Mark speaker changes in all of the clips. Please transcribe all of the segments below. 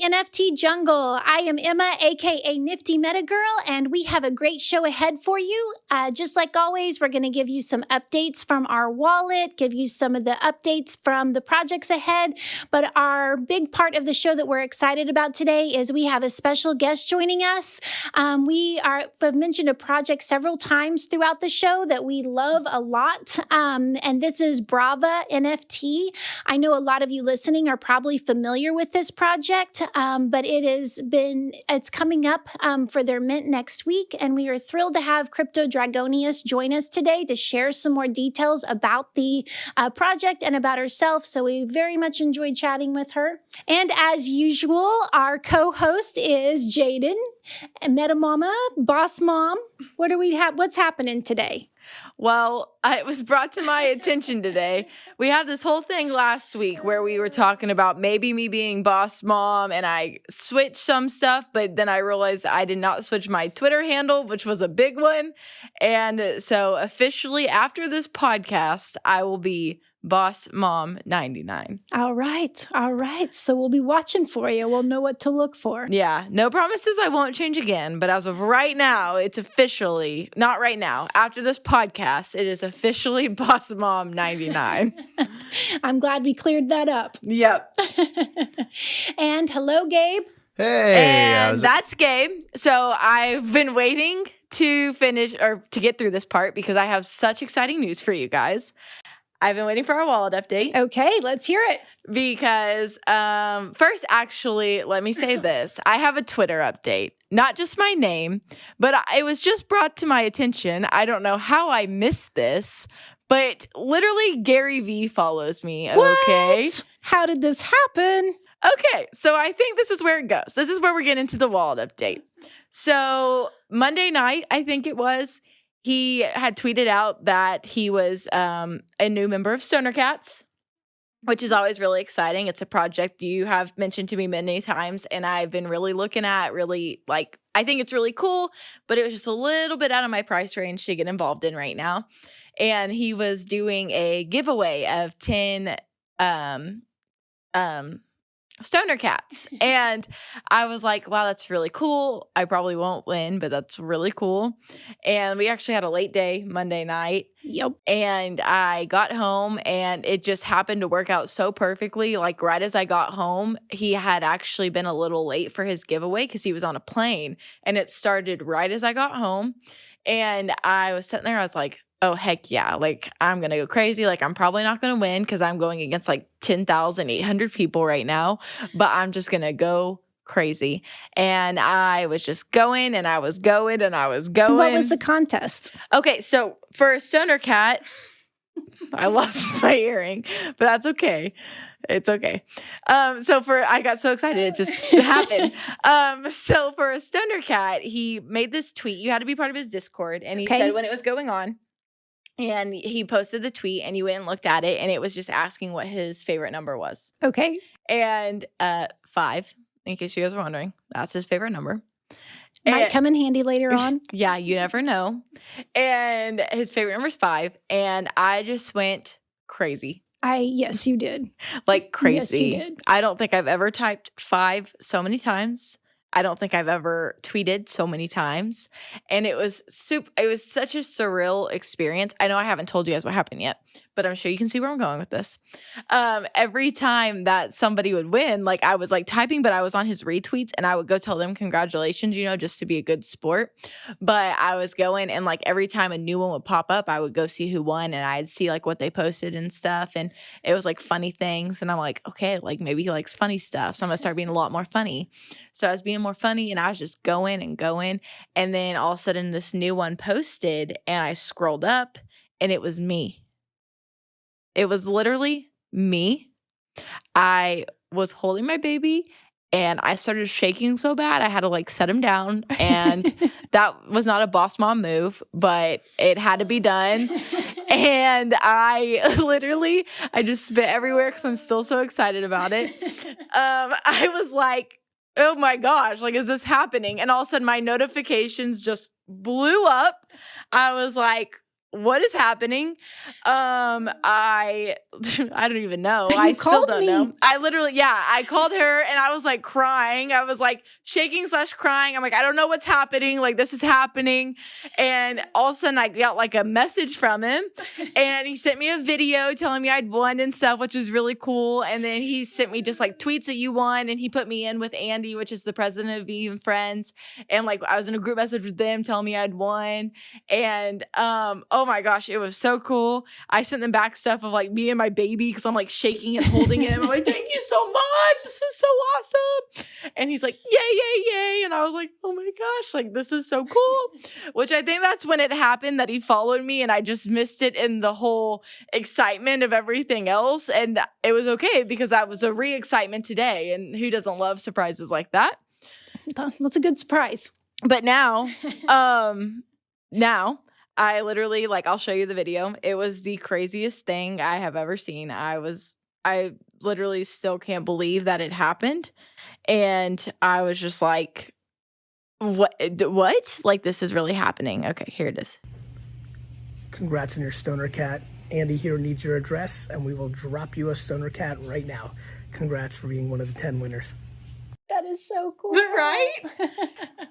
Speaker 1: NFT Jungle. I am Emma, aka Nifty Meta Girl, and we have a great show ahead for you. Just like always, we're going to give you some updates from our wallet, give you some of the updates from the projects ahead. But our big part of the show that we're excited about today is we have a special guest joining us. We've mentioned a project several times throughout the show that we love a lot, and this is Brava NFT. I know a lot of you listening are probably familiar with this project, but it's coming up for their mint next week, and we are thrilled to have Crypto Dragonius join us today to share some more details about the project and about herself. So we very much enjoyed chatting with her. And as usual, our co-host is Jaden, Meta Mama, Boss Mom. What's happening today?
Speaker 2: Well, it was brought to my attention today. We had this whole thing last week where we were talking about maybe me being boss mom, and I switched some stuff, but then I realized I did not switch my Twitter handle, which was a big one. And so officially after this podcast, I will be Boss Mom 99.
Speaker 1: All right. So we'll be watching for you. We'll know what to look for.
Speaker 2: Yeah, no promises I won't change again, but as of right now, it's officially, not right now, after this podcast, it is officially Boss Mom 99.
Speaker 1: I'm glad we cleared that up.
Speaker 2: Yep.
Speaker 1: And hello, Gabe.
Speaker 3: Hey.
Speaker 2: And that's Gabe. So I've been waiting to finish or to get through this part because I have such exciting news for you guys. I've been waiting for our wallet update.
Speaker 1: Okay, let's hear it.
Speaker 2: Because first, actually, let me say this. I have a Twitter update. Not just my name, but it was just brought to my attention. I don't know how I missed this, but literally Gary V follows me.
Speaker 1: What?
Speaker 2: Okay.
Speaker 1: How did this happen?
Speaker 2: Okay, so I think this is where it goes. This is where we're getting into the wallet update. So Monday night, I think it was, he had tweeted out that he was a new member of Stoner Cats, which is always really exciting. It's a project you have mentioned to me many times, and I've been really looking at, I think it's really cool, but it was just a little bit out of my price range to get involved in right now. And he was doing a giveaway of 10 Stoner Cats. And I was like, wow, that's really cool. I probably won't win, but that's really cool. And we actually had a late day Monday night.
Speaker 1: Yep.
Speaker 2: And I got home and it just happened to work out so perfectly. Like right as I got home, he had actually been a little late for his giveaway because he was on a plane. And it started right as I got home. And I was sitting there, I was like, oh, heck yeah. Like, I'm going to go crazy. Like, I'm probably not going to win because I'm going against like 10,800 people right now. But I'm just going to go crazy. And I was just going and I was going and I was going.
Speaker 1: What was the contest?
Speaker 2: Okay, so for a Stoner Cat, I lost my earring, but that's okay. It's okay. I got so excited. It just happened. So for a Stoner Cat, he made this tweet. You had to be part of his Discord. And he said when it was going on, and he posted the tweet and you went and looked at it and it was just asking what his favorite number was.
Speaker 1: Okay.
Speaker 2: And 5, in case you guys were wondering, that's his favorite number.
Speaker 1: Might come in handy later on.
Speaker 2: Yeah, you never know. And his favorite number is 5. And I just went crazy.
Speaker 1: Yes, you did.
Speaker 2: Like crazy.
Speaker 1: Yes, you did.
Speaker 2: I don't think I've ever typed 5 so many times. I don't think I've ever tweeted so many times. And it was such a surreal experience. I know I haven't told you guys what happened yet, but I'm sure you can see where I'm going with this. Every time that somebody would win, like I was like typing, but I was on his retweets and I would go tell them congratulations, just to be a good sport. But I was going and like every time a new one would pop up, I would go see who won and I'd see like what they posted and stuff. And it was like funny things. And I'm like, okay, like maybe he likes funny stuff. So I'm gonna start being a lot more funny. So I was being more funny and I was just going and going. And then all of a sudden this new one posted and I scrolled up and it was me. It was literally me. I was holding my baby and I started shaking so bad I had to like set him down. And that was not a boss mom move, but it had to be done. And I just spit everywhere because I'm still so excited about it. I was like, oh my gosh, like, is this happening? And all of a sudden my notifications just blew up. I was like, what is happening? I don't even know. I still
Speaker 1: called
Speaker 2: don't
Speaker 1: me.
Speaker 2: know. I literally, I called her and I was like crying. I was like shaking / crying. I'm like, I don't know what's happening. Like, this is happening. And all of a sudden I got like a message from him and he sent me a video telling me I'd won and stuff, which was really cool. And then he sent me just like tweets that you won, and he put me in with Andy, which is the president of Even Friends. And like, I was in a group message with them telling me I'd won. And, oh my gosh, it was so cool. I sent them back stuff of like me and my baby because I'm like shaking and holding him. I'm like, thank you so much. This is so awesome. And he's like, yay, yay, yay. And I was like, oh my gosh, like this is so cool. Which I think that's when it happened that he followed me and I just missed it in the whole excitement of everything else. And it was okay because that was a re-excitement today. And who doesn't love surprises like that?
Speaker 1: That's a good surprise.
Speaker 2: But now, now I literally, like, I'll show you the video. It was the craziest thing I have ever seen. I literally still can't believe that it happened. And I was just like, what? Like, this is really happening. Okay, here it is.
Speaker 3: Congrats on your stoner cat. Andy here needs your address, and we will drop you a stoner cat right now. Congrats for being one of the 10 winners.
Speaker 1: That is so cool.
Speaker 2: Right?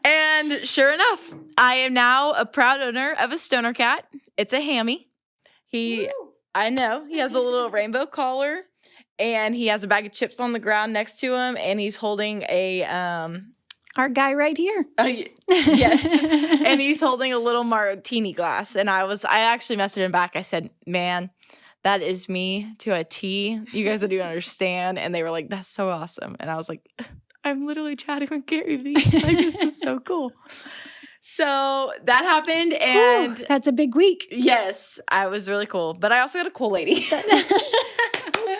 Speaker 2: And sure enough, I am now a proud owner of a stoner cat. It's a hammy. I know, he has a little rainbow collar, and he has a bag of chips on the ground next to him, and he's holding a
Speaker 1: our guy right here.
Speaker 2: Yes. And he's holding a little martini glass. And I actually messaged him back. I said, man, that is me to a T. You guys don't even understand. And they were like, that's so awesome. And I was like, I'm literally chatting with Gary Vee. Like, this is so cool. So that happened. And
Speaker 1: that's a big week.
Speaker 2: Yes, I was really cool. But I also got a cool lady.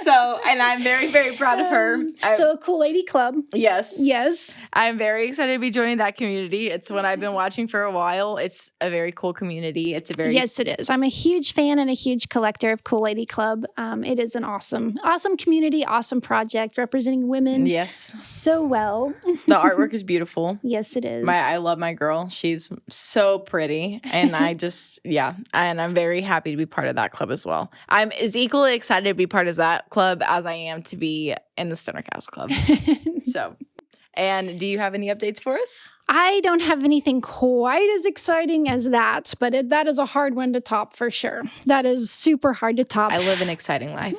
Speaker 2: So, and I'm very, very proud of her.
Speaker 1: So a Cool Lady Club.
Speaker 2: Yes.
Speaker 1: Yes.
Speaker 2: I'm very excited to be joining that community. It's one I've been watching for a while. It's a very cool community.
Speaker 1: Yes, it is. I'm a huge fan and a huge collector of Cool Lady Club. It is an awesome community, awesome project representing women.
Speaker 2: Yes.
Speaker 1: So well.
Speaker 2: The artwork is beautiful.
Speaker 1: Yes, it is.
Speaker 2: I love my girl. She's so pretty. And and I'm very happy to be part of that club as well. I'm as equally excited to be part of that club as I am to be in the Stoner Cast Club. So, and do you have any updates for us?
Speaker 1: I don't have anything quite as exciting as that, but that is a hard one to top for sure. That is super hard to top.
Speaker 2: I live an exciting life.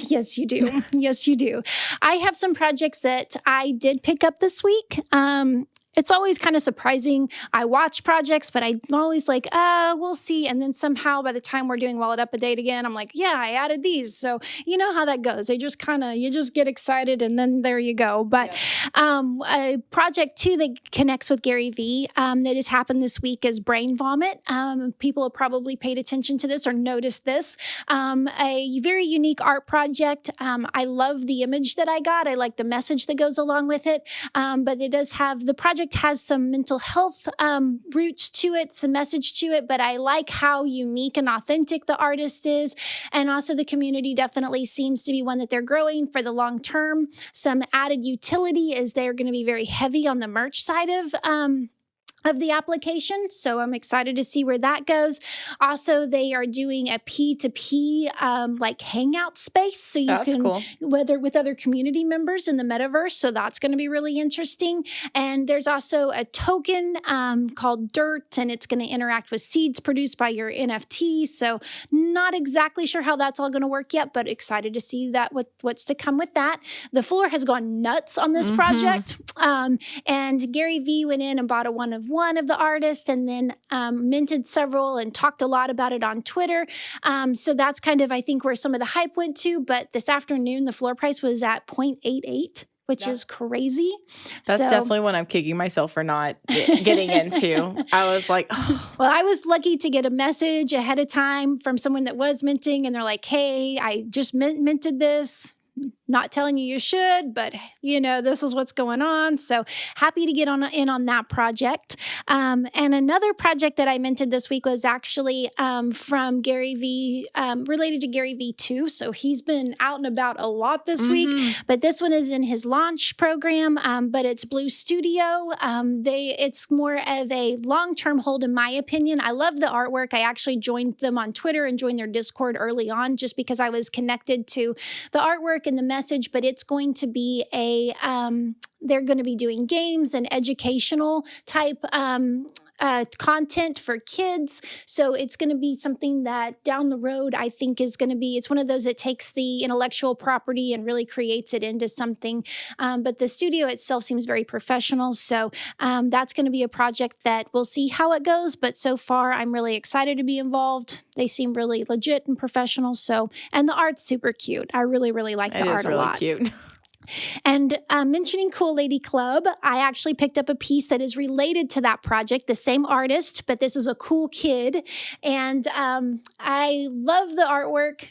Speaker 1: Yes, you do. Yes, you do. I have some projects that I did pick up this week. It's always kind of surprising. I watch projects, but I'm always like, we'll see. And then somehow by the time we're doing Wallet Up a Date again, I'm like, yeah, I added these. So you know how that goes. You just get excited and then there you go. But a project too that connects with Gary Vee that has happened this week is Brain Vomit. People have probably paid attention to this or noticed this. A very unique art project. I love the image that I got. I like the message that goes along with it. But it does have, the project has some mental health roots to it, some message to it, but I like how unique and authentic the artist is. And also the community definitely seems to be one that they're growing for the long term. Some added utility is they're going to be very heavy on the merch side of the application. So I'm excited to see where that goes. Also, they are doing a P2P like hangout space. So you can,
Speaker 2: cool.
Speaker 1: Whether with other community members in the metaverse. So that's going to be really interesting. And there's also a token called Dirt, and it's going to interact with seeds produced by your NFTs. So not exactly sure how that's all going to work yet, but excited to see that what's to come with that. The floor has gone nuts on this project. And Gary Vee went in and bought a one of the artists and then minted several and talked a lot about it on Twitter. So that's kind of, I think, where some of the hype went to. But this afternoon, the floor price was at 0.88, which is crazy.
Speaker 2: That's definitely one I'm kicking myself for not getting into. I was like, oh.
Speaker 1: Well, I was lucky to get a message ahead of time from someone that was minting, and they're like, hey, I just minted this. not telling you should, but this is what's going on. So happy to get in on that project. And another project that I mentioned this week was actually from Gary V, related to Gary V too. So he's been out and about a lot this week, but this one is in his launch program, but it's Blue Studio. It's more of a long-term hold, in my opinion. I love the artwork. I actually joined them on Twitter and joined their Discord early on just because I was connected to the artwork and the message, but it's going to be they're going to be doing games and educational type content for kids. So it's going to be something that down the road, I think is going to be, it's one of those that takes the intellectual property and really creates it into something. But the studio itself seems very professional. So that's going to be a project that we'll see how it goes. But so far, I'm really excited to be involved. They seem really legit and professional. So, and the art's super cute. I really, really like the art a lot.
Speaker 2: It is really cute.
Speaker 1: And mentioning Cool Lady Club, I actually picked up a piece that is related to that project, the same artist, but this is a cool kid. And I love the artwork.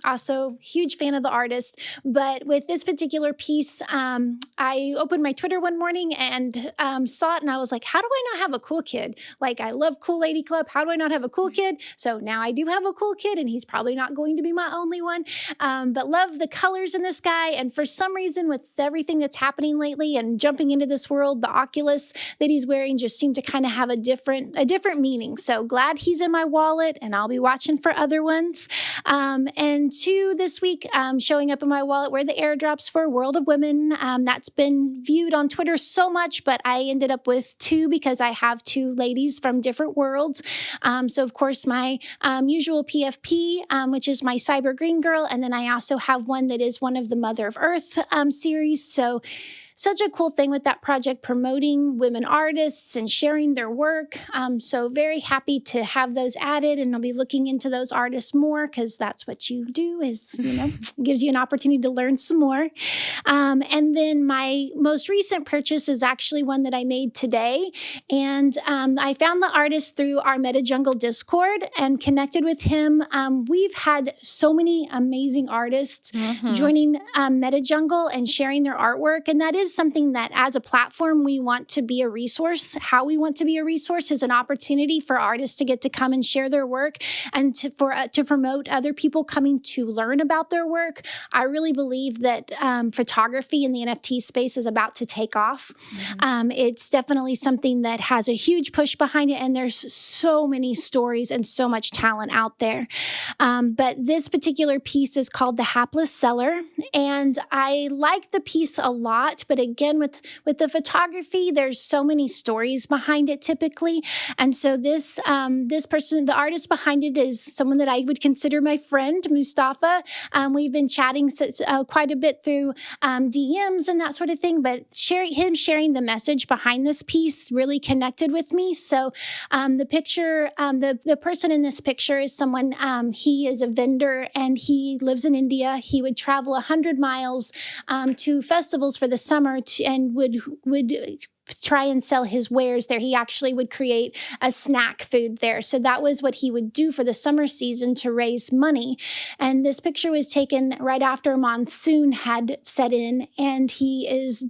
Speaker 1: Also, huge fan of the artist. But with this particular piece, I opened my Twitter one morning and saw it, and I was like, how do I not have a cool kid? Like, I love Cool Lady Club. How do I not have a cool kid? So now I do have a cool kid, and he's probably not going to be my only one. But love the colors in this guy. And for some reason, with everything that's happening lately and jumping into this world, the Oculus that he's wearing just seemed to kind of have a different meaning. So glad he's in my wallet, and I'll be watching for other ones. And two this week, showing up in my wallet were the airdrops for World of Women. That's been viewed on Twitter so much, but I ended up with two because I have two ladies from different worlds. So of course my usual PFP, which is my Cyber Green Girl, and then I also have one that is one of the Mother of Earth series. So such a cool thing with that project, promoting women artists and sharing their work. So very happy to have those added, and I'll be looking into those artists more because that's what you do is, gives you an opportunity to learn some more. And then my most recent purchase is actually one that I made today. And I found the artist through our MetaJungle Discord and connected with him. We've had so many amazing artists joining MetaJungle and sharing their artwork. And that is something that as a platform, we want to be a resource. How we want to be a resource is an opportunity for artists to get to come and share their work and to promote other people coming to learn about their work. I really believe that photography in the NFT space is about to take off. It's definitely something that has a huge push behind it, and there's so many stories and so much talent out there. But this particular piece is called The Hapless Seller, and I like the piece a lot, but again, with the photography, there's so many stories behind it typically. And so this person, the artist behind it is someone that I would consider my friend, Mustafa. We've been chatting quite a bit through DMs and that sort of thing, but sharing the message behind this piece really connected with me. So the picture, the person in this picture is someone, he is a vendor and he lives in India. He would travel 100 miles to festivals for the summer and would try and sell his wares there. He actually would create a snack food there. So that was what he would do for the summer season to raise money. And this picture was taken right after monsoon had set in, and he's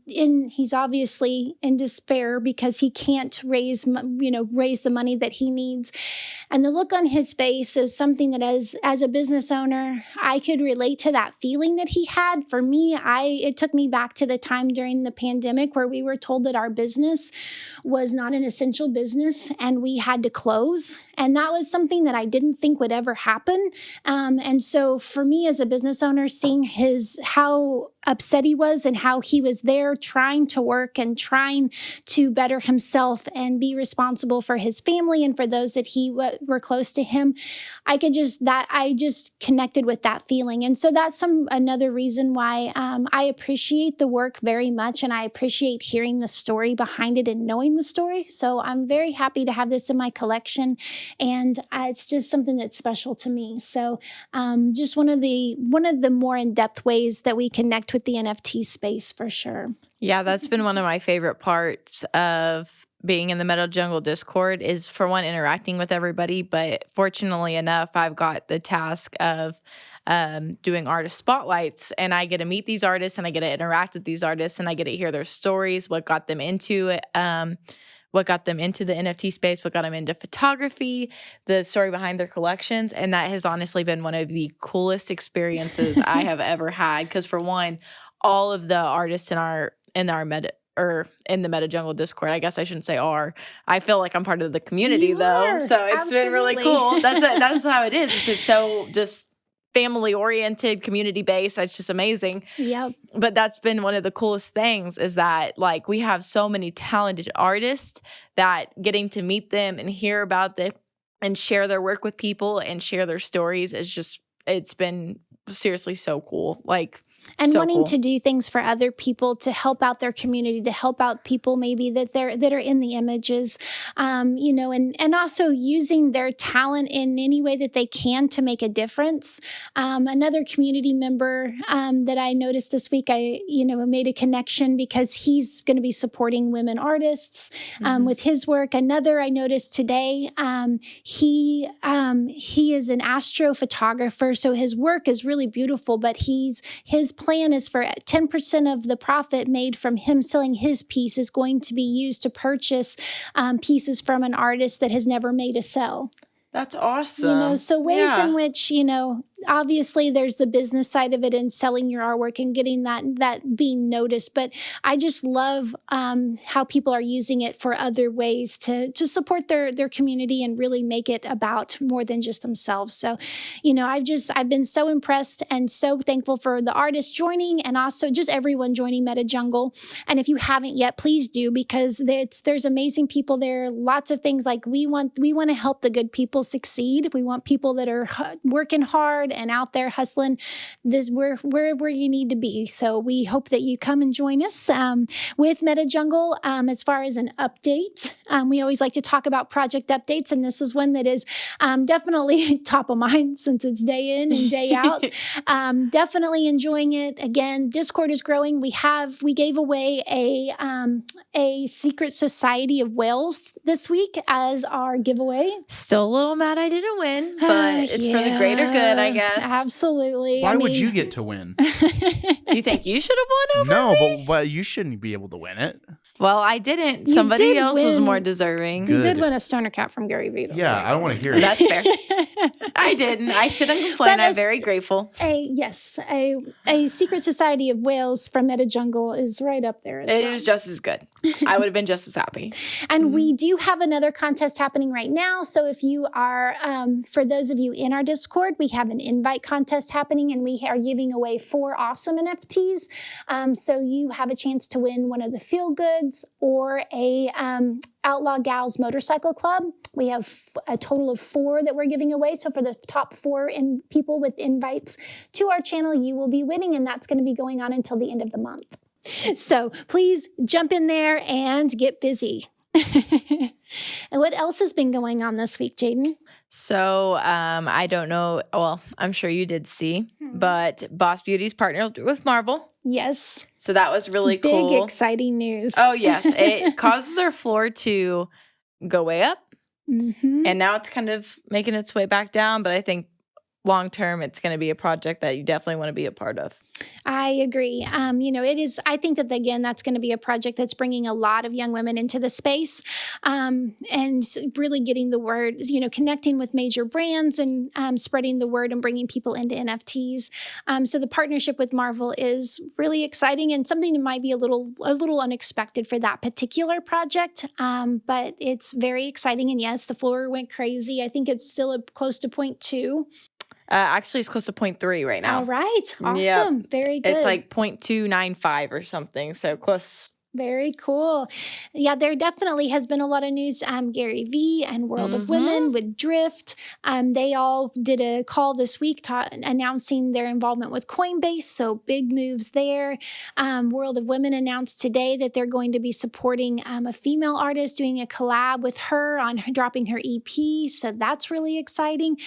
Speaker 1: obviously in despair because he can't raise the money that he needs. And the look on his face is something that as a business owner, I could relate to that feeling that he had. For me, it took me back to the time during the pandemic where we were told that our business was not an essential business and we had to close. And that was something that I didn't think would ever happen. And so for me as a business owner, seeing how upset he was and how he was there trying to work and trying to better himself and be responsible for his family and for those that were close to him, I just connected with that feeling. And so that's another reason why I appreciate the work very much, and I appreciate hearing the story behind it and knowing the story. So I'm very happy to have this in my collection, and it's just something that's special to me. So just one of the more in-depth ways that we connect with the NFT space for sure.
Speaker 2: Yeah, that's been one of my favorite parts of being in the MetaJungle Discord is, for one, interacting with everybody. But fortunately enough, I've got the task of doing artist spotlights, and I get to meet these artists and I get to interact with these artists and I get to hear their stories, what got them into it, what got them into the NFT space, what got them into photography, the story behind their collections. And that has honestly been one of the coolest experiences I have ever had. Because for one, all of the artists in the MetaJungle Discord, I guess I shouldn't say I feel like I'm part of the community
Speaker 1: You
Speaker 2: though.
Speaker 1: are.
Speaker 2: So it's been really
Speaker 1: Absolutely.
Speaker 2: cool. That's how it is. It's so just family oriented, community based. It's just amazing.
Speaker 1: Yep.
Speaker 2: But that's been one of the coolest things is that like we have so many talented artists that getting to meet them and hear about them and share their work with people and share their stories is just, it's been seriously so cool. Like,
Speaker 1: And
Speaker 2: so
Speaker 1: wanting
Speaker 2: cool.
Speaker 1: to do things for other people, to help out their community, to help out people maybe that are in the images, and also using their talent in any way that they can to make a difference. Another community member that I noticed this week, I made a connection because he's going to be supporting women artists with his work. Another I noticed today, he is an astrophotographer, so his work is really beautiful, but his plan is for 10% of the profit made from him selling his piece is going to be used to purchase pieces from an artist that has never made a sell.
Speaker 2: That's awesome.
Speaker 1: So ways in which, obviously there's the business side of it and selling your artwork and getting that being noticed. But I just love how people are using it for other ways to support their community and really make it about more than just themselves. So, I've been so impressed and so thankful for the artists joining and also just everyone joining MetaJungle. And if you haven't yet, please do, because there's amazing people there. Lots of things like we want to help the good people succeed. We want people that are working hard and out there hustling. We're where you need to be. So we hope that you come and join us with MetaJungle. As far as an update, we always like to talk about project updates, and this is one that is definitely top of mind since it's day in and day out. Definitely enjoying it. Again, Discord is growing. We gave away a secret society of whales this week as our giveaway.
Speaker 2: Still a little mad I didn't win, but it's for the greater good, I guess.
Speaker 1: Absolutely.
Speaker 4: Why would you get to win?
Speaker 2: You think you should have won over
Speaker 4: No,
Speaker 2: me?
Speaker 4: but you shouldn't be able to win it.
Speaker 2: Well, I didn't.
Speaker 1: You
Speaker 2: Somebody
Speaker 1: did
Speaker 2: else was
Speaker 1: win.
Speaker 2: more deserving.
Speaker 1: You did
Speaker 4: Good.
Speaker 1: win a stoner cat from Gary Vee. though,
Speaker 4: Yeah,
Speaker 1: so-
Speaker 4: I don't want to hear it.
Speaker 2: That's fair. I didn't. I shouldn't complain.
Speaker 1: But
Speaker 2: I'm very grateful.
Speaker 1: A secret society of whales from MetaJungle is right up there.
Speaker 2: It is just as good. I would have been just as happy.
Speaker 1: And we do have another contest happening right now. So if you are, for those of you in our Discord, we have an invite contest happening and we are giving away 4 awesome NFTs. So you have a chance to win one of the Feel Goods or a Outlaw Gals Motorcycle Club. We have a total of 4 that we're giving away. So for the top 4 people with invites to our channel, you will be winning, and that's going to be going on until the end of the month. So please jump in there and get busy. And what else has been going on this week, Jaden?
Speaker 2: So I don't know. Well, I'm sure you did see, but Boss Beauty's partnered with Marvel.
Speaker 1: Yes.
Speaker 2: So that was really
Speaker 1: Big,
Speaker 2: cool.
Speaker 1: exciting news.
Speaker 2: Oh, yes. It causes their floor to go way up.
Speaker 1: Mm-hmm.
Speaker 2: And now it's kind of making its way back down. But I think long term, it's going to be a project that you definitely want to be a part of.
Speaker 1: I agree. It is, I think that again, that's going to be a project that's bringing a lot of young women into the space and really getting the word, connecting with major brands and spreading the word and bringing people into NFTs. So the partnership with Marvel is really exciting and something that might be a little unexpected for that particular project. But it's very exciting. And yes, the floor went crazy. I think it's still close to 0.2.
Speaker 2: Actually, it's close to 0.3 right now.
Speaker 1: All right. Awesome.
Speaker 2: Yep.
Speaker 1: Very good.
Speaker 2: It's like 0.295 or something. So close.
Speaker 1: Very cool. Yeah, there definitely has been a lot of news. Gary Vee and World of Women with Drift. They all did a call this week announcing their involvement with Coinbase. So big moves there. World of Women announced today that they're going to be supporting a female artist doing a collab with her on dropping her EP. So that's really exciting.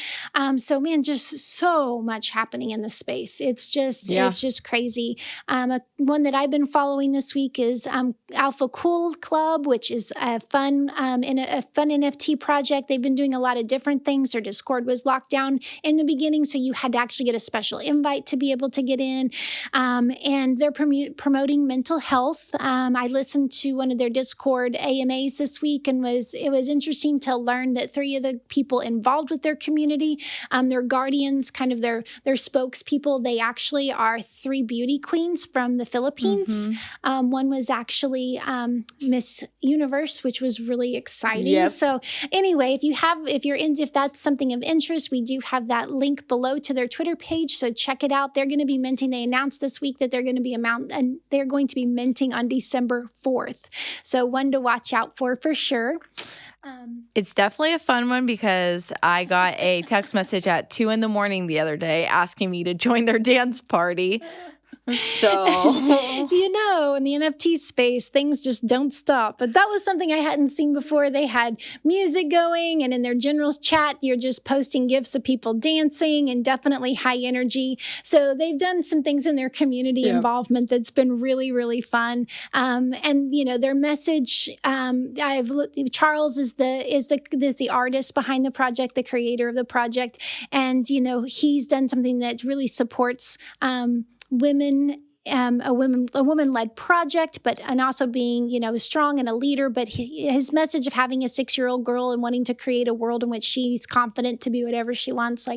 Speaker 1: So man, just so much happening in the space. It's just crazy. One that I've been following this week is Alpha Cool Club, which is a fun NFT project. They've been doing a lot of different things. Their Discord was locked down in the beginning, so you had to actually get a special invite to be able to get in. And they're promoting mental health. I listened to one of their Discord AMAs this week, and it was interesting to learn that 3 of the people involved with their community, their guardians, kind of their spokespeople, they actually are 3 beauty queens from the Philippines. One was actually Miss Universe, which was really exciting.
Speaker 2: Yep.
Speaker 1: So anyway, if that's something of interest, we do have that link below to their Twitter page. So check it out. They're going to be minting. They announced this week that they're going to be minting on December 4th. So one to watch out for sure.
Speaker 2: It's definitely a fun one because I got a text message at 2 a.m. the other day asking me to join their dance party. So,
Speaker 1: in the NFT space, things just don't stop. But that was something I hadn't seen before. They had music going, and in their general chat, you're just posting GIFs of people dancing and definitely high energy. So they've done some things in their community involvement that's been really, really fun. And their message. Charles is the artist behind the project, the creator of the project, and he's done something that really supports women, a woman-led project, and also being, strong and a leader. But his message of having a 6-year-old girl and wanting to create a world in which she's confident to be whatever she wants,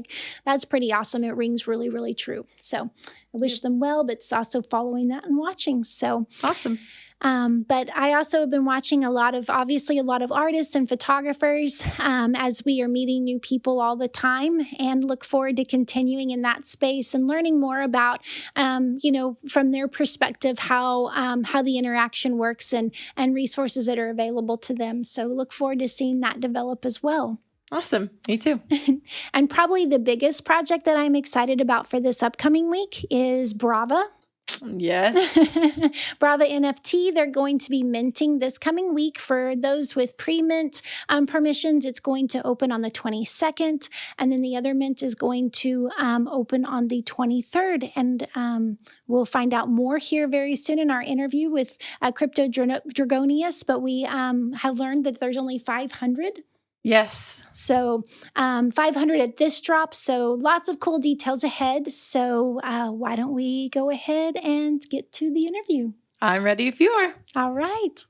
Speaker 1: that's pretty awesome. It rings really, really true. So I wish them well, but it's also following that and watching. So
Speaker 2: awesome.
Speaker 1: But I also have been watching a lot of artists and photographers as we are meeting new people all the time, and look forward to continuing in that space and learning more about, from their perspective, how the interaction works and resources that are available to them. So look forward to seeing that develop as well.
Speaker 2: Awesome. Me too.
Speaker 1: And probably the biggest project that I'm excited about for this upcoming week is Brava.
Speaker 2: Yes.
Speaker 1: Brava NFT, they're going to be minting this coming week. For those with pre-mint permissions, it's going to open on the 22nd. And then the other mint is going to open on the 23rd. And we'll find out more here very soon in our interview with Crypto Dragonius. But we have learned that there's only 500.
Speaker 2: Yes.
Speaker 1: So 500 at this drop. So lots of cool details ahead. So why don't we go ahead and get to the interview?
Speaker 2: I'm ready if you are.
Speaker 1: All right.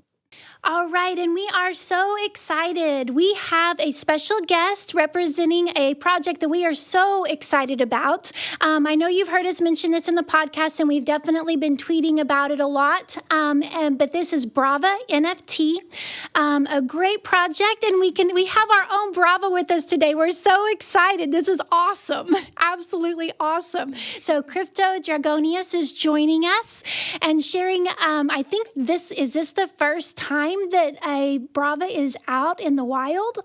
Speaker 1: All right, and we are so excited. We have a special guest representing a project that we are so excited about. I know you've heard us mention this in the podcast, and we've definitely been tweeting about it a lot. But this is Brava NFT, a great project, and we have our own Brava with us today. We're so excited. This is awesome, absolutely awesome. So Crypto Dragonius is joining us and sharing. I think this is the first time that a Brava is out in the wild?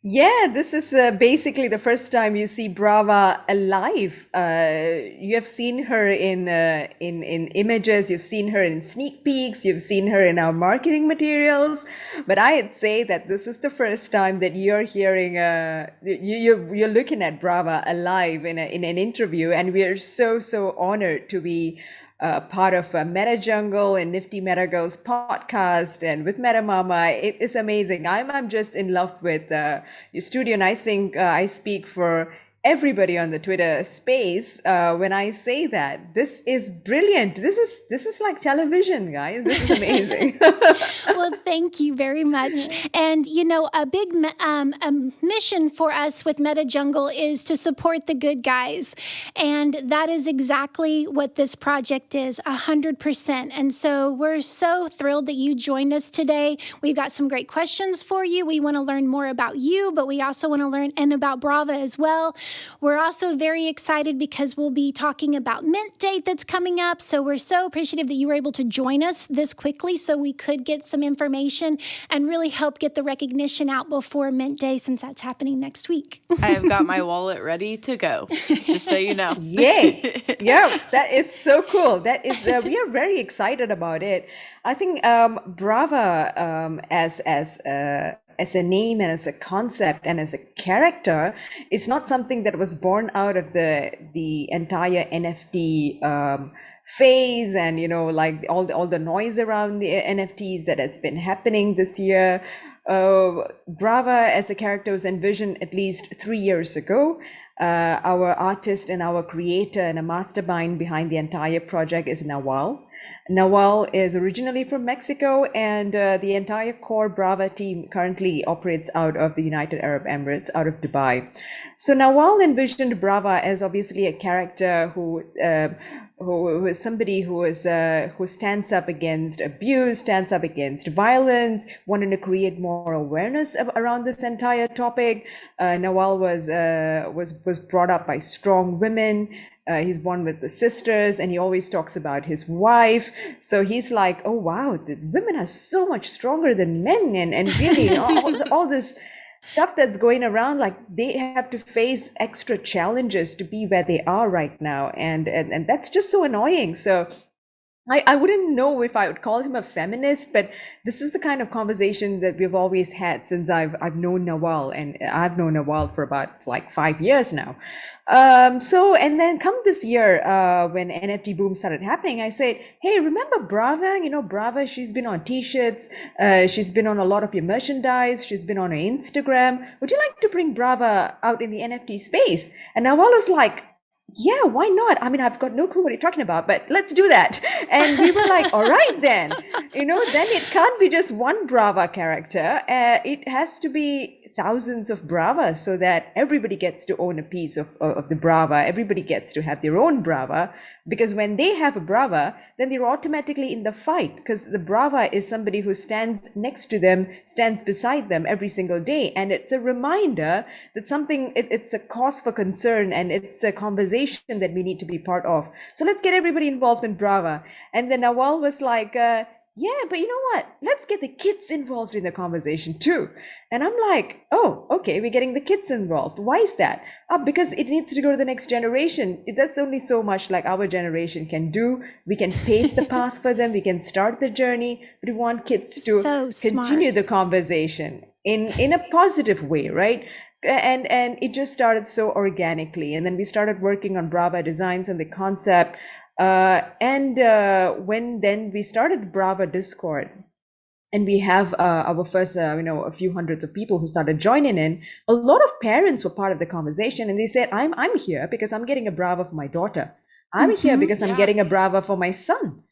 Speaker 5: Yeah, this is basically the first time you see Brava alive. You have seen her in images, you've seen her in sneak peeks, you've seen her in our marketing materials. But I'd say that this is the first time that you're hearing, you're looking at Brava alive in an interview, and we are so honored to be part of MetaJungle and Nifty Meta Girls podcast, and with Meta Mama. It is amazing. I'm just in love with your studio, and I think I speak for everybody on the Twitter space when I say that this is brilliant. This is like television, guys. This is amazing.
Speaker 1: Well, thank you very much. And a big mission for us with MetaJungle is to support the good guys, and that is exactly what this project is, 100%. And so we're so thrilled that you joined us today. We've got some great questions for you. We want to learn more about you, but we also want to learn about Brava as well. We're also very excited because we'll be talking about mint date that's coming up. So we're so appreciative that you were able to join us this quickly so we could get some information and really help get the recognition out before mint day, since that's happening next week.
Speaker 2: I have got my wallet ready to go, just so you know.
Speaker 5: Yay. Yeah, that is so cool. That is, we are very excited about it. I think Brava as a name and as a concept and as a character is not something that was born out of the entire NFT phase, and like all the noise around the NFTs that has been happening this year. Brava as a character was envisioned at least 3 years ago. Our artist and our creator and a mastermind behind the entire project is Nawal. Nawal is originally from Mexico, and the entire core Brava team currently operates out of the United Arab Emirates, out of Dubai. So Nawal envisioned Brava as obviously a character who is somebody who stands up against abuse, stands up against violence, wanted to create more awareness around this entire topic. Nawal was brought up by strong women. He's born with the sisters, and he always talks about his wife. So he's like, oh wow, the women are so much stronger than men, and really all this stuff that's going around, like they have to face extra challenges to be where they are right now, and that's just so annoying. So I wouldn't know if I would call him a feminist, but this is the kind of conversation that we've always had since I've known Nawal, and I've known Nawal for about like 5 years now. And then come this year, when NFT boom started happening, I said, hey, remember Brava? Brava, she's been on t-shirts, she's been on a lot of your merchandise, she's been on her Instagram. Would you like to bring Brava out in the NFT space? And Nawal was like, yeah, why not? I mean, I've got no clue what you're talking about, but let's do that. And we were like, all right, then, then it can't be just one Brava character. It has to be thousands of Brava, so that everybody gets to own a piece of the Brava. Everybody gets to have their own Brava, because when they have a Brava, then they're automatically in the fight, because the Brava is somebody who stands next to them, stands beside them every single day. And it's a reminder that it's a cause for concern, and it's a conversation that we need to be part of. So let's get everybody involved in Brava. And then Nawal was like, yeah, but you know what? Let's get the kids involved in the conversation too. And I'm like, oh, okay, we're getting the kids involved. Why is that? Because it needs to go to the next generation. There's only so much like our generation can do. We can pave the path for them. We can start the journey, but we want kids to continue the conversation in a positive way, right? And it just started so organically. And then we started working on Brava designs and the concept. When then we started the Brava Discord, and we have our first, a few hundreds of people who started joining in. A lot of parents were part of the conversation, and they said, I'm here because I'm getting a Brava for my daughter. I'm here because I'm getting a Brava for my son.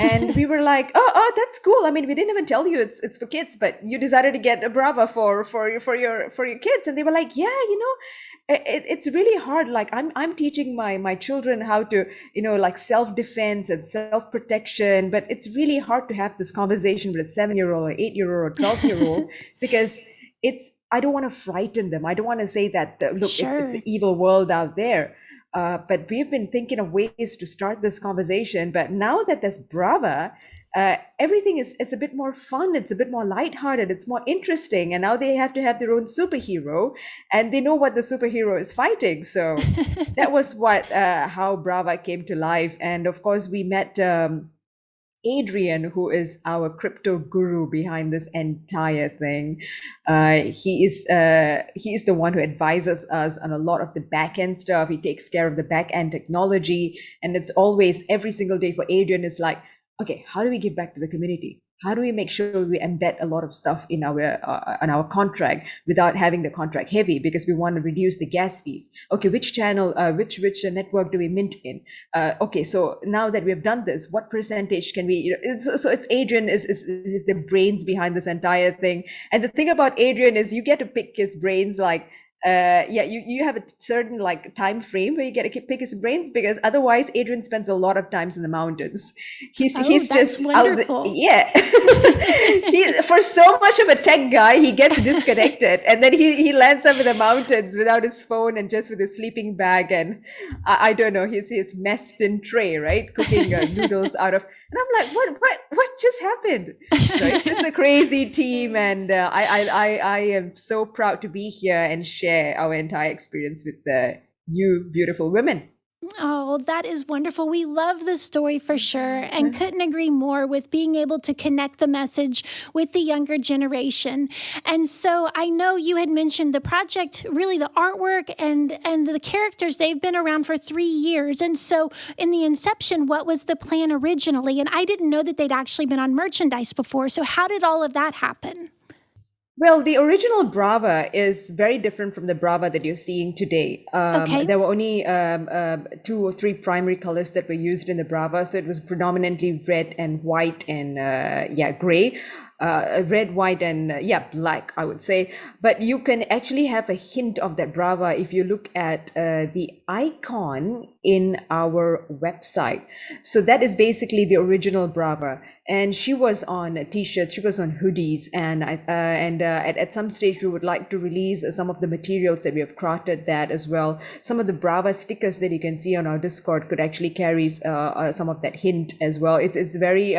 Speaker 5: And we were like, oh, that's cool. I mean, we didn't even tell you it's for kids, but you decided to get a Brava for your kids. And they were like, yeah, it's really hard. Like I'm teaching my children how to, like self-defense and self-protection, but it's really hard to have this conversation with a 7-year-old or 8-year-old or 12-year-old because I don't want to frighten them. I don't want to say that, look,
Speaker 1: Sure.
Speaker 5: it's an evil world out there. But we've been thinking of ways to start this conversation. But now that there's Brava, everything is a bit more fun. It's a bit more lighthearted. It's more interesting. And now they have to have their own superhero, and they know what the superhero is fighting. So that was how Brava came to life. And of course, we met Adrian, who is our crypto guru behind this entire thing. He is the one who advises us on a lot of the back end stuff. He takes care of the back end technology, and it's always every single day for Adrian is like, okay, how do we give back to the community? How do we make sure we embed a lot of stuff in our contract without having the contract heavy, because we want to reduce the gas fees? Okay, which channel, which network do we mint in? Okay, so now that we have done this, what percentage can we? So it's Adrian is the brains behind this entire thing. And the thing about Adrian is you get to pick his brains like. You have a certain like time frame where you get to pick his brains, because otherwise Adrian spends a lot of times in the mountains. He's just
Speaker 1: wonderful.
Speaker 5: He's for so much of a tech guy, he gets disconnected, and then he lands up in the mountains without his phone and just with his sleeping bag, and I don't know, his messed in tray, right, cooking noodles out of. And I'm like, what just happened? So it's a crazy team, and I am so proud to be here and share our entire experience with you beautiful women.
Speaker 1: Oh, that is wonderful. We love the story for sure, and couldn't agree more with being able to connect the message with the younger generation. And so I know you had mentioned the project, really the artwork and the characters, they've been around for 3 years. And so in the inception, what was the plan originally? And I didn't know that they'd actually been on merchandise before. So how did all of that happen?
Speaker 5: Well, the original Brava is very different from the Brava that you're seeing today.
Speaker 1: Okay.
Speaker 5: There were only 2 or 3 primary colors that were used in the Brava. So it was predominantly red and white and gray. Red, white, and black, I would say. But you can actually have a hint of that Brava if you look at the icon in our website. So that is basically the original Brava. And she was on t-shirts, she was on hoodies, and at some stage we would like to release some of the materials that we have crafted that as well. Some of the Brava stickers that you can see on our Discord could actually carry some of that hint as well. It's very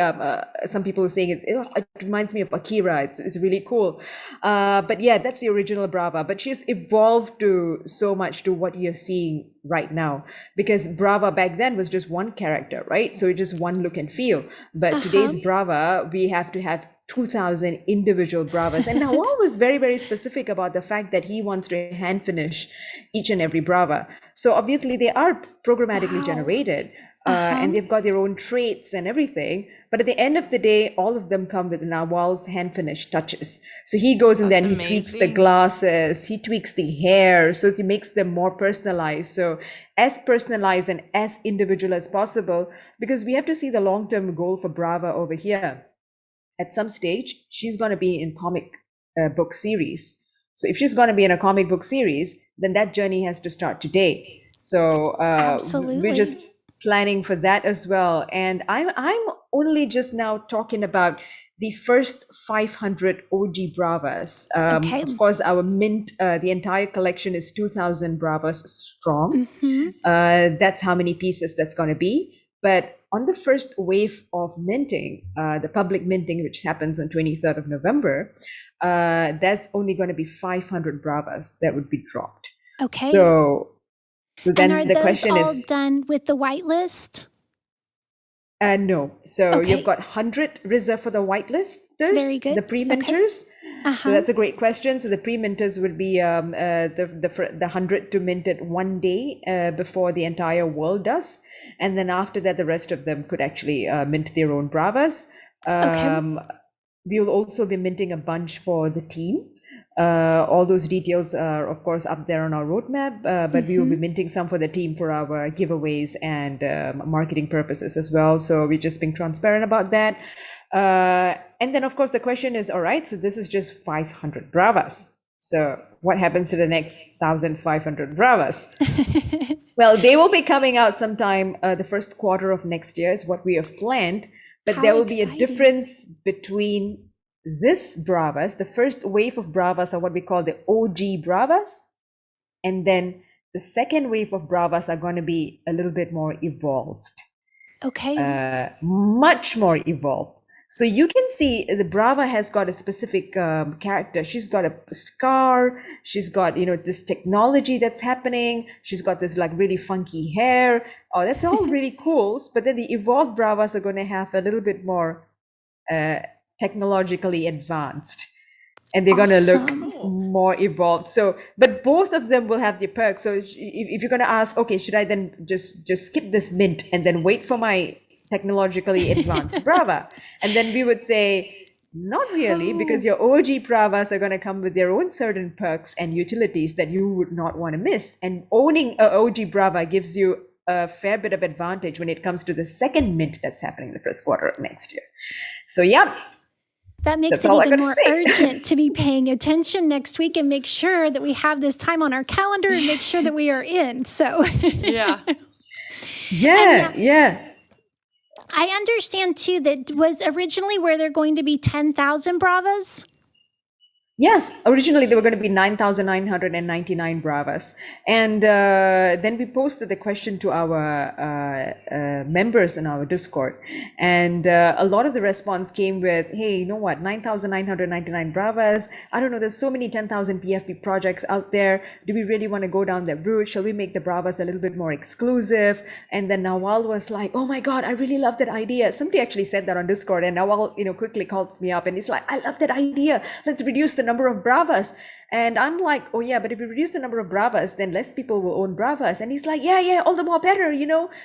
Speaker 5: some people are saying it reminds me of Akira. It's really cool. But yeah, that's the original Brava. But she's evolved to so much to what you're seeing right now, because Brava back then was just one character, right? So it's just one look and feel. But today's Brava, we have to have 2,000 individual Bravas. And Nawal was very, very specific about the fact that he wants to hand finish each and every Brava. So obviously they are programmatically generated. And they've got their own traits and everything. But at the end of the day, all of them come with Nawal's hand finished touches. So he goes and then he tweaks the glasses, he tweaks the hair, so he makes them more personalized. So as personalized and as individual as possible, because we have to see the long-term goal for Brava over here. At some stage, she's going to be in comic book series. So if she's going to be in a comic book series, then that journey has to start today. So we're just planning for that as well. And I'm only just now talking about the first 500 OG Bravas. Of course, our mint, the entire collection is 2,000 Bravas strong. That's how many pieces that's going to be. But on the first wave of minting, the public minting, which happens on 23rd of November, there's only going to be 500 Bravas that would be dropped.
Speaker 1: Okay.
Speaker 5: So then
Speaker 1: and are
Speaker 5: the
Speaker 1: those
Speaker 5: question
Speaker 1: all
Speaker 5: is
Speaker 1: done with the whitelist?
Speaker 5: No. So you've got 100 reserved for the whitelisters.
Speaker 1: Very good.
Speaker 5: The pre-minters. So that's a great question. So the pre-minters would be the 100 to mint it one day before the entire world does. And then after that, the rest of them could actually mint their own Bravas. We will also be minting a bunch for the team. All those details are, of course, up there on our roadmap, but we will be minting some for the team for our giveaways and marketing purposes as well. So we're just being transparent about that. And then, of course, the question is, all right, so this is just 500 Bravas. So what happens to the next 1,500 Bravas? Well, they will be coming out sometime the first quarter of next year is what we have planned, but there will be a difference between this Bravas, the first wave of Bravas are what we call the OG Bravas. And then the second wave of Bravas are going to be a little bit more evolved.
Speaker 1: Okay.
Speaker 5: Much more evolved. So you can see the Brava has got a specific character. She's got a scar. She's got, this technology that's happening. She's got this like really funky hair. Oh, that's all really cool. But then the evolved Bravas are going to have a little bit more technologically advanced, and they're going to look more evolved. So, but both of them will have their perks. So if you're going to ask, okay, should I then just skip this mint and then wait for my technologically advanced Brava? And then we would say, not really, because your OG Bravas are going to come with their own certain perks and utilities that you would not want to miss. And owning an OG Brava gives you a fair bit of advantage when it comes to the second mint that's happening in the first quarter of next year. So yeah.
Speaker 1: That makes it even more urgent to be paying attention next week and make sure that we have this time on our calendar and make sure that we are in. So
Speaker 2: yeah.
Speaker 1: I understand too that was originally where they're going to be 10,000 Bravas.
Speaker 5: Yes, originally there were going to be 9,999 Bravas. And then we posted the question to our members in our Discord. And a lot of the response came with, hey, you know what, 9,999 Bravas. I don't know, there's so many 10,000 PFP projects out there. Do we really want to go down that route? Shall we make the Bravas a little bit more exclusive? And then Nawal was like, oh my God, I really love that idea. Somebody actually said that on Discord, and Nawal, quickly calls me up and he's like, I love that idea. Let's reduce the number of Bravas. And I'm like, oh yeah, but if we reduce the number of Bravas, then less people will own Bravas. And he's like, yeah, all the more better.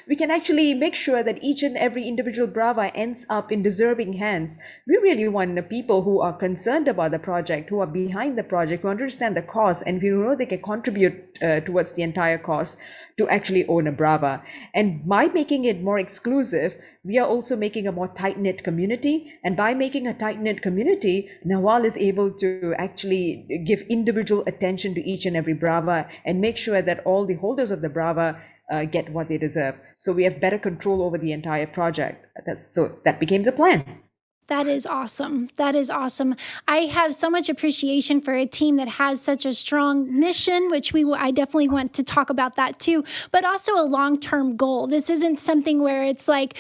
Speaker 5: We can actually make sure that each and every individual Brava ends up in deserving hands. We really want the people who are concerned about the project, who are behind the project, who understand the cost, and who know they can contribute towards the entire cost to actually own a Brava. And by making it more exclusive, we are also making a more tight-knit community. And by making a tight-knit community, Nawal is able to actually give individual attention to each and every Brava and make sure that all the holders of the Brava get what they deserve. So we have better control over the entire project. So that became the plan.
Speaker 1: That is awesome. That is awesome. I have so much appreciation for a team that has such a strong mission, which I definitely want to talk about that too, but also a long-term goal. This isn't something where it's like,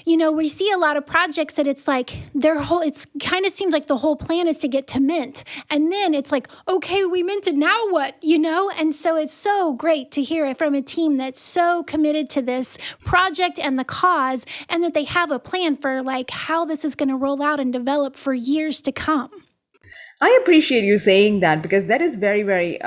Speaker 1: we see a lot of projects that it's like it's kind of seems like the whole plan is to get to mint. And then it's like, okay, we minted, now what, And so it's so great to hear it from a team that's so committed to this project and the cause, and that they have a plan for like how this is going to roll out and develop for years to come.
Speaker 5: I appreciate you saying that, because that is very, very,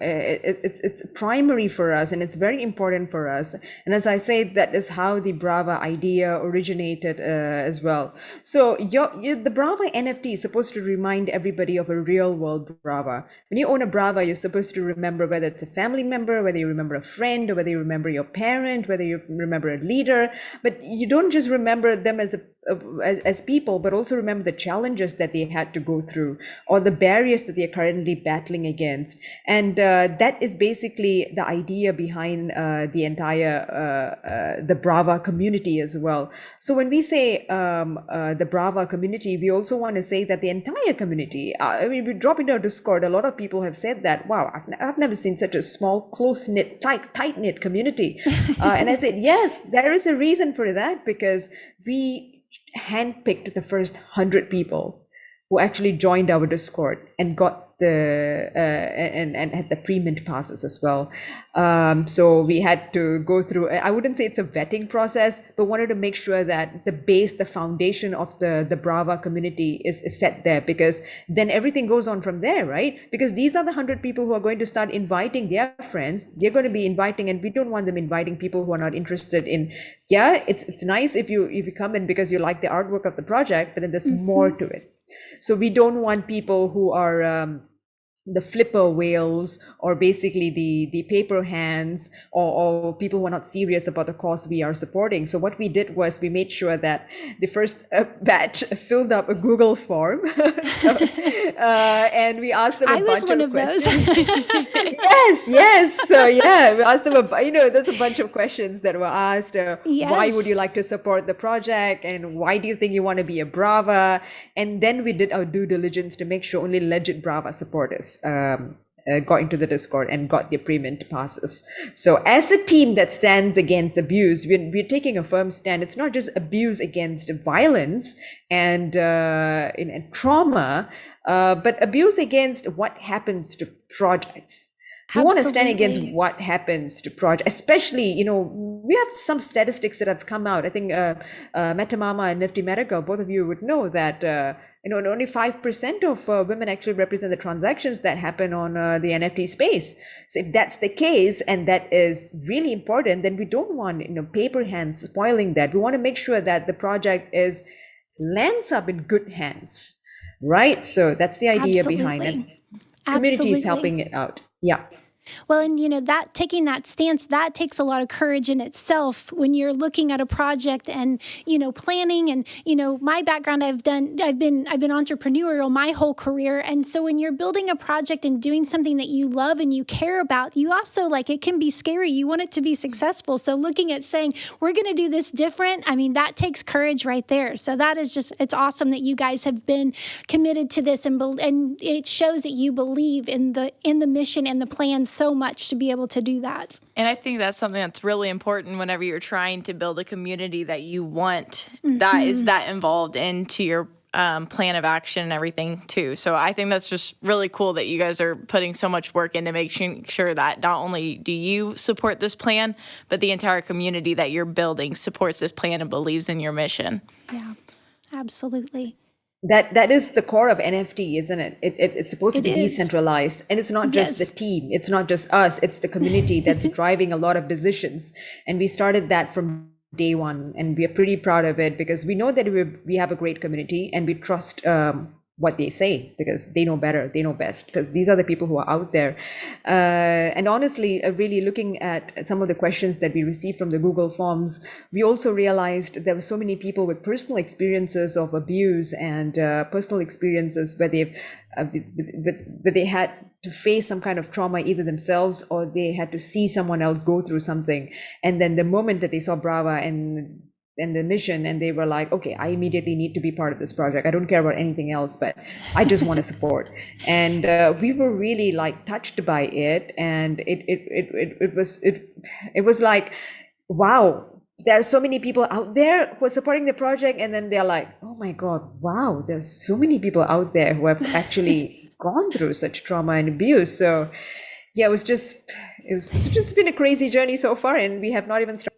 Speaker 5: it's primary for us, and it's very important for us. And as I say, that is how the Brava idea originated as well. So the Brava NFT is supposed to remind everybody of a real world Brava. When you own a Brava, you're supposed to remember whether it's a family member, whether you remember a friend, or whether you remember your parent, whether you remember a leader. But you don't just remember them as people, but also remember the challenges that they had to go through, or the barriers that they are currently battling against. And that is basically the idea behind the entire the Brava community as well. So when we say the Brava community, we also want to say that the entire community, we drop into our Discord, a lot of people have said that, wow, I've never seen such a small, close-knit, tight-knit community. And I said, yes, there is a reason for that, because we handpicked the first 100 people who actually joined our Discord and got the and had the pre-mint passes as well. So we had to go through, I wouldn't say it's a vetting process, but wanted to make sure that the foundation of the Brava community is set there, because then everything goes on from there, right? Because these are the 100 people who are going to start inviting their friends. They're going to be inviting, and we don't want them inviting people who are not interested in, it's nice if you come in because you like the artwork of the project, but then there's more to it. So we don't want people who are the flipper whales, or basically the paper hands, or people who are not serious about the cause we are supporting. So what we did was we made sure that the first batch filled up a Google form, and we asked them a bunch of questions. Yes. So we asked them there's a bunch of questions that were asked. Why would you like to support the project, and why do you think you want to be a Brava? And then we did our due diligence to make sure only legit Brava supporters got into the Discord and got their pre-mint passes. So as a team that stands against abuse, we're taking a firm stand. It's not just abuse against violence and trauma, but abuse against what happens to projects. We want to stand against what happens to projects, especially, we have some statistics that have come out. I think Metamama and Nifty Metagirl, both of you would know that only 5% of women actually represent the transactions that happen on the NFT space. So if that's the case, and that is really important, then we don't want paper hands spoiling that. We want to make sure that the project lands up in good hands, right? So that's the idea behind it. Community is helping it out. Yeah.
Speaker 1: Well, and that taking that stance, that takes a lot of courage in itself when you're looking at a project and, planning and, my background, I've been entrepreneurial my whole career. And so when you're building a project and doing something that you love and you care about, you also it can be scary. You want it to be successful. So looking at saying, we're going to do this different, that takes courage right there. So that is it's awesome that you guys have been committed to this and it shows that you believe in the mission and the plan so much to be able to do that.
Speaker 2: And I think that's something that's really important whenever you're trying to build a community that you want that is that involved into your plan of action and everything too. So I think that's just really cool that you guys are putting so much work into making sure that not only do you support this plan, but the entire community that you're building supports this plan and believes in your mission.
Speaker 1: Yeah, absolutely.
Speaker 5: That is the core of NFT, isn't it? It's supposed to be decentralized, and it's not just the team. It's not just us. It's the community that's driving a lot of decisions. And we started that from day one, and we are pretty proud of it because we know that we have a great community, and we trust what they say because they know better, they know best, because these are the people who are out there. And honestly, really looking at some of the questions that we received from the Google Forms, we also realized there were so many people with personal experiences of abuse and personal experiences where they had to face some kind of trauma either themselves or they had to see someone else go through something. And then the moment that they saw Brava and the mission, and they were like, okay, I immediately need to be part of this project. I don't care about anything else, but I just want to support. And we were really touched by it, and it was like, wow, there are so many people out there who are supporting the project, and then they're like, oh my God, wow, there's so many people out there who have actually gone through such trauma and abuse. So yeah, it's just been a crazy journey so far, and we have not even started.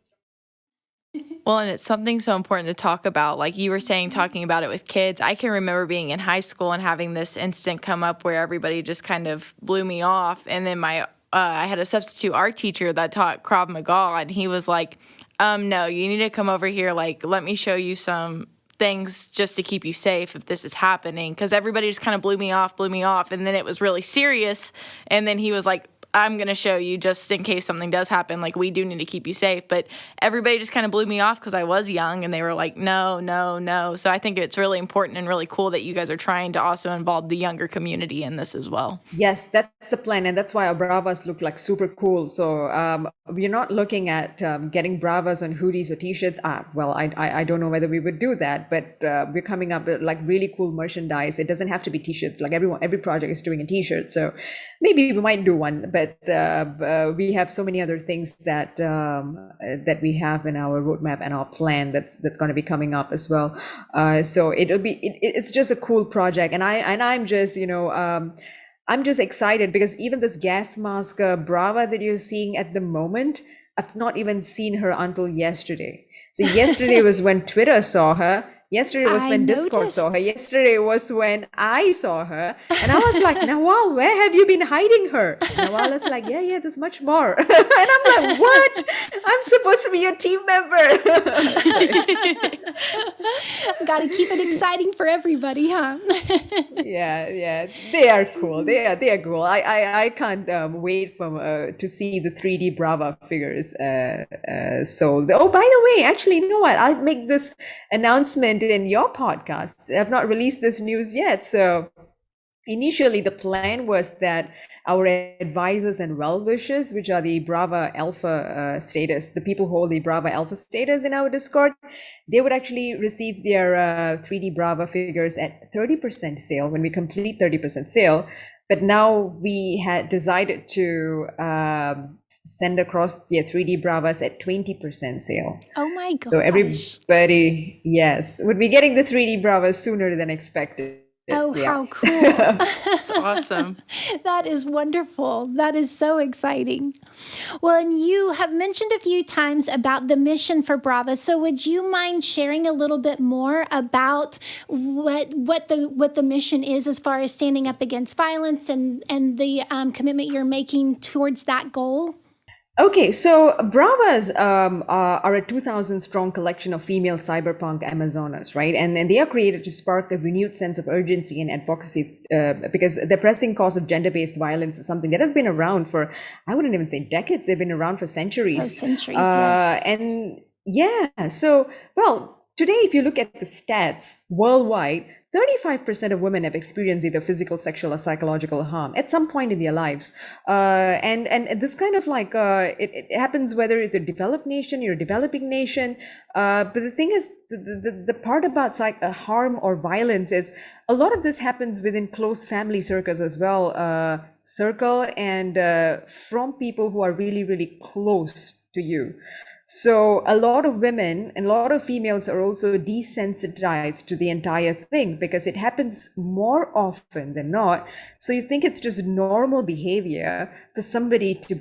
Speaker 2: Well, and it's something so important to talk about. Like you were saying, talking about it with kids. I can remember being in high school and having this instant come up where everybody just kind of blew me off. And then I had a substitute art teacher that taught Krav Maga, and he was like, no, you need to come over here. Let me show you some things just to keep you safe if this is happening. Because everybody just kind of blew me off. And then it was really serious. And then he was like, I'm going to show you just in case something does happen. We do need to keep you safe. But everybody just kind of blew me off because I was young and they were like, no, no, no. So I think it's really important and really cool that you guys are trying to also involve the younger community in this as well.
Speaker 5: Yes, that's the plan. And that's why our Bravas look super cool. So we're not looking at getting Bravas on hoodies or t-shirts. I don't know whether we would do that, but we're coming up with really cool merchandise. It doesn't have to be t-shirts. Every project is doing a t-shirt. So maybe we might do one, but we have so many other things that we have in our roadmap and our plan that's going to be coming up as well. So it's just a cool project, and I'm just I'm just excited because even this gas mask Brava that you're seeing at the moment, I've not even seen her until yesterday. So yesterday was when Twitter saw her. Yesterday was when Discord saw her. Yesterday was when I saw her. And I was like, Nawal, where have you been hiding her? And Nawal was like, yeah, there's much more. And I'm like, what? I'm supposed to be your team member.
Speaker 1: Got to keep it exciting for everybody, huh?
Speaker 5: Yeah. They are cool. They are cool. I can't wait to see the 3D Brava figures. By the way, actually, you know what? I'll make this announcement in your podcast. I've not released this news yet. So initially the plan was that our advisors and well-wishers, which are the Brava Alpha status, the people who hold the Brava Alpha status in our Discord, they would actually receive their 3D Brava figures at 30% sale when we complete 30% sale. But now we had decided to send across their 3D Bravas at 20% sale.
Speaker 1: Oh my gosh.
Speaker 5: So everybody, yes, would be getting the 3D Bravas sooner than expected.
Speaker 1: Oh,
Speaker 5: yeah.
Speaker 1: How cool.
Speaker 2: That's awesome.
Speaker 1: That is wonderful. That is so exciting. Well, and you have mentioned a few times about the mission for Brava. So would you mind sharing a little bit more about what the mission is as far as standing up against violence and the commitment you're making towards that goal?
Speaker 5: Okay, so Bravas are a 2,000 strong collection of female cyberpunk Amazonas, right? And they are created to spark a renewed sense of urgency and advocacy because the pressing cause of gender-based violence is something that has been around for, I wouldn't even say decades, they've been around for centuries.
Speaker 1: Oh, centuries, yes.
Speaker 5: And yeah, so, well, today, if you look at the stats worldwide, 35% of women have experienced either physical, sexual, or psychological harm at some point in their lives. And this kind of like, it happens whether it's a developed nation, you're a developing nation. But the thing is, the part about harm or violence is a lot of this happens within close family circles as well. From people who are really, really close to you. So a lot of women and a lot of females are also desensitized to the entire thing because it happens more often than not. So you think it's just normal behavior for somebody to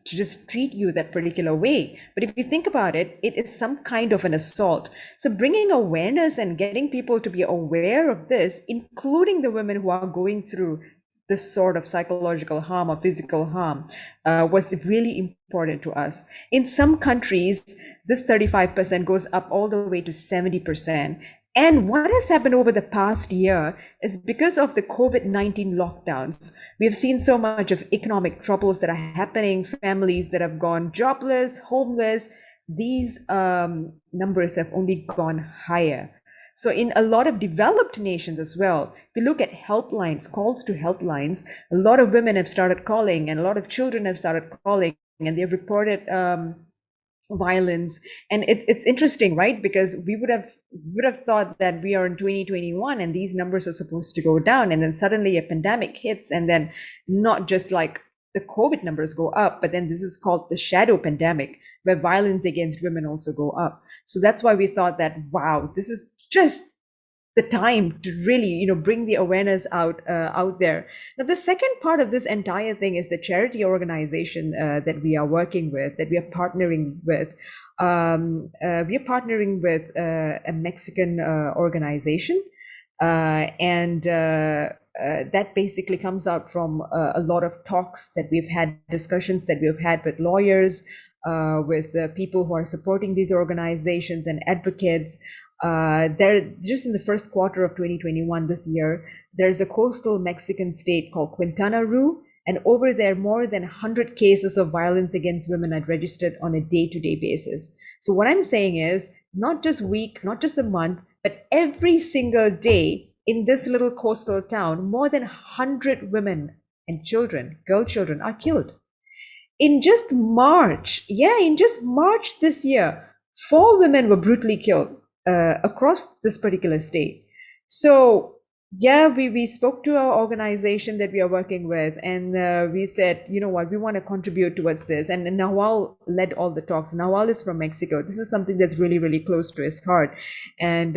Speaker 5: just treat you that particular way. But if you think about it, it is some kind of an assault. So bringing awareness and getting people to be aware of this, including the women who are going through this sort of psychological harm or physical harm, was really important to us. In some countries, this 35% goes up all the way to 70%. And what has happened over the past year is because of the COVID-19 lockdowns, we have seen so much of economic troubles that are happening, families that have gone jobless, homeless. These numbers have only gone higher. So in a lot of developed nations as well, if you look at helplines, calls to helplines, a lot of women have started calling and a lot of children have started calling and they've reported violence. And it's interesting, right? Because we would have thought that we are in 2021 and these numbers are supposed to go down. And then suddenly a pandemic hits and then not just like the COVID numbers go up, but then this is called the shadow pandemic where violence against women also go up. So that's why we thought that, wow, this is just the time to really, bring the awareness out there. Now, the second part of this entire thing is the charity organization that we are working with, that we are partnering with. We are partnering with a Mexican organization, and that basically comes out from a lot of talks that we've had, discussions that we've had with lawyers, with people who are supporting these organizations and advocates. There, just in the first quarter of 2021 this year, there's a coastal Mexican state called Quintana Roo, and over there, more than 100 cases of violence against women are registered on a day-to-day basis. So what I'm saying is, not just week, not just a month, but every single day in this little coastal town, more than 100 women and children, girl children, are killed. In just March this year, 4 women were brutally killed across this particular state. So yeah, we spoke to our organization that we are working with, and we said, you know what, we want to contribute towards this. And Nawal led all the talks. Nawal is from Mexico. This is something that's really, really close to his heart. And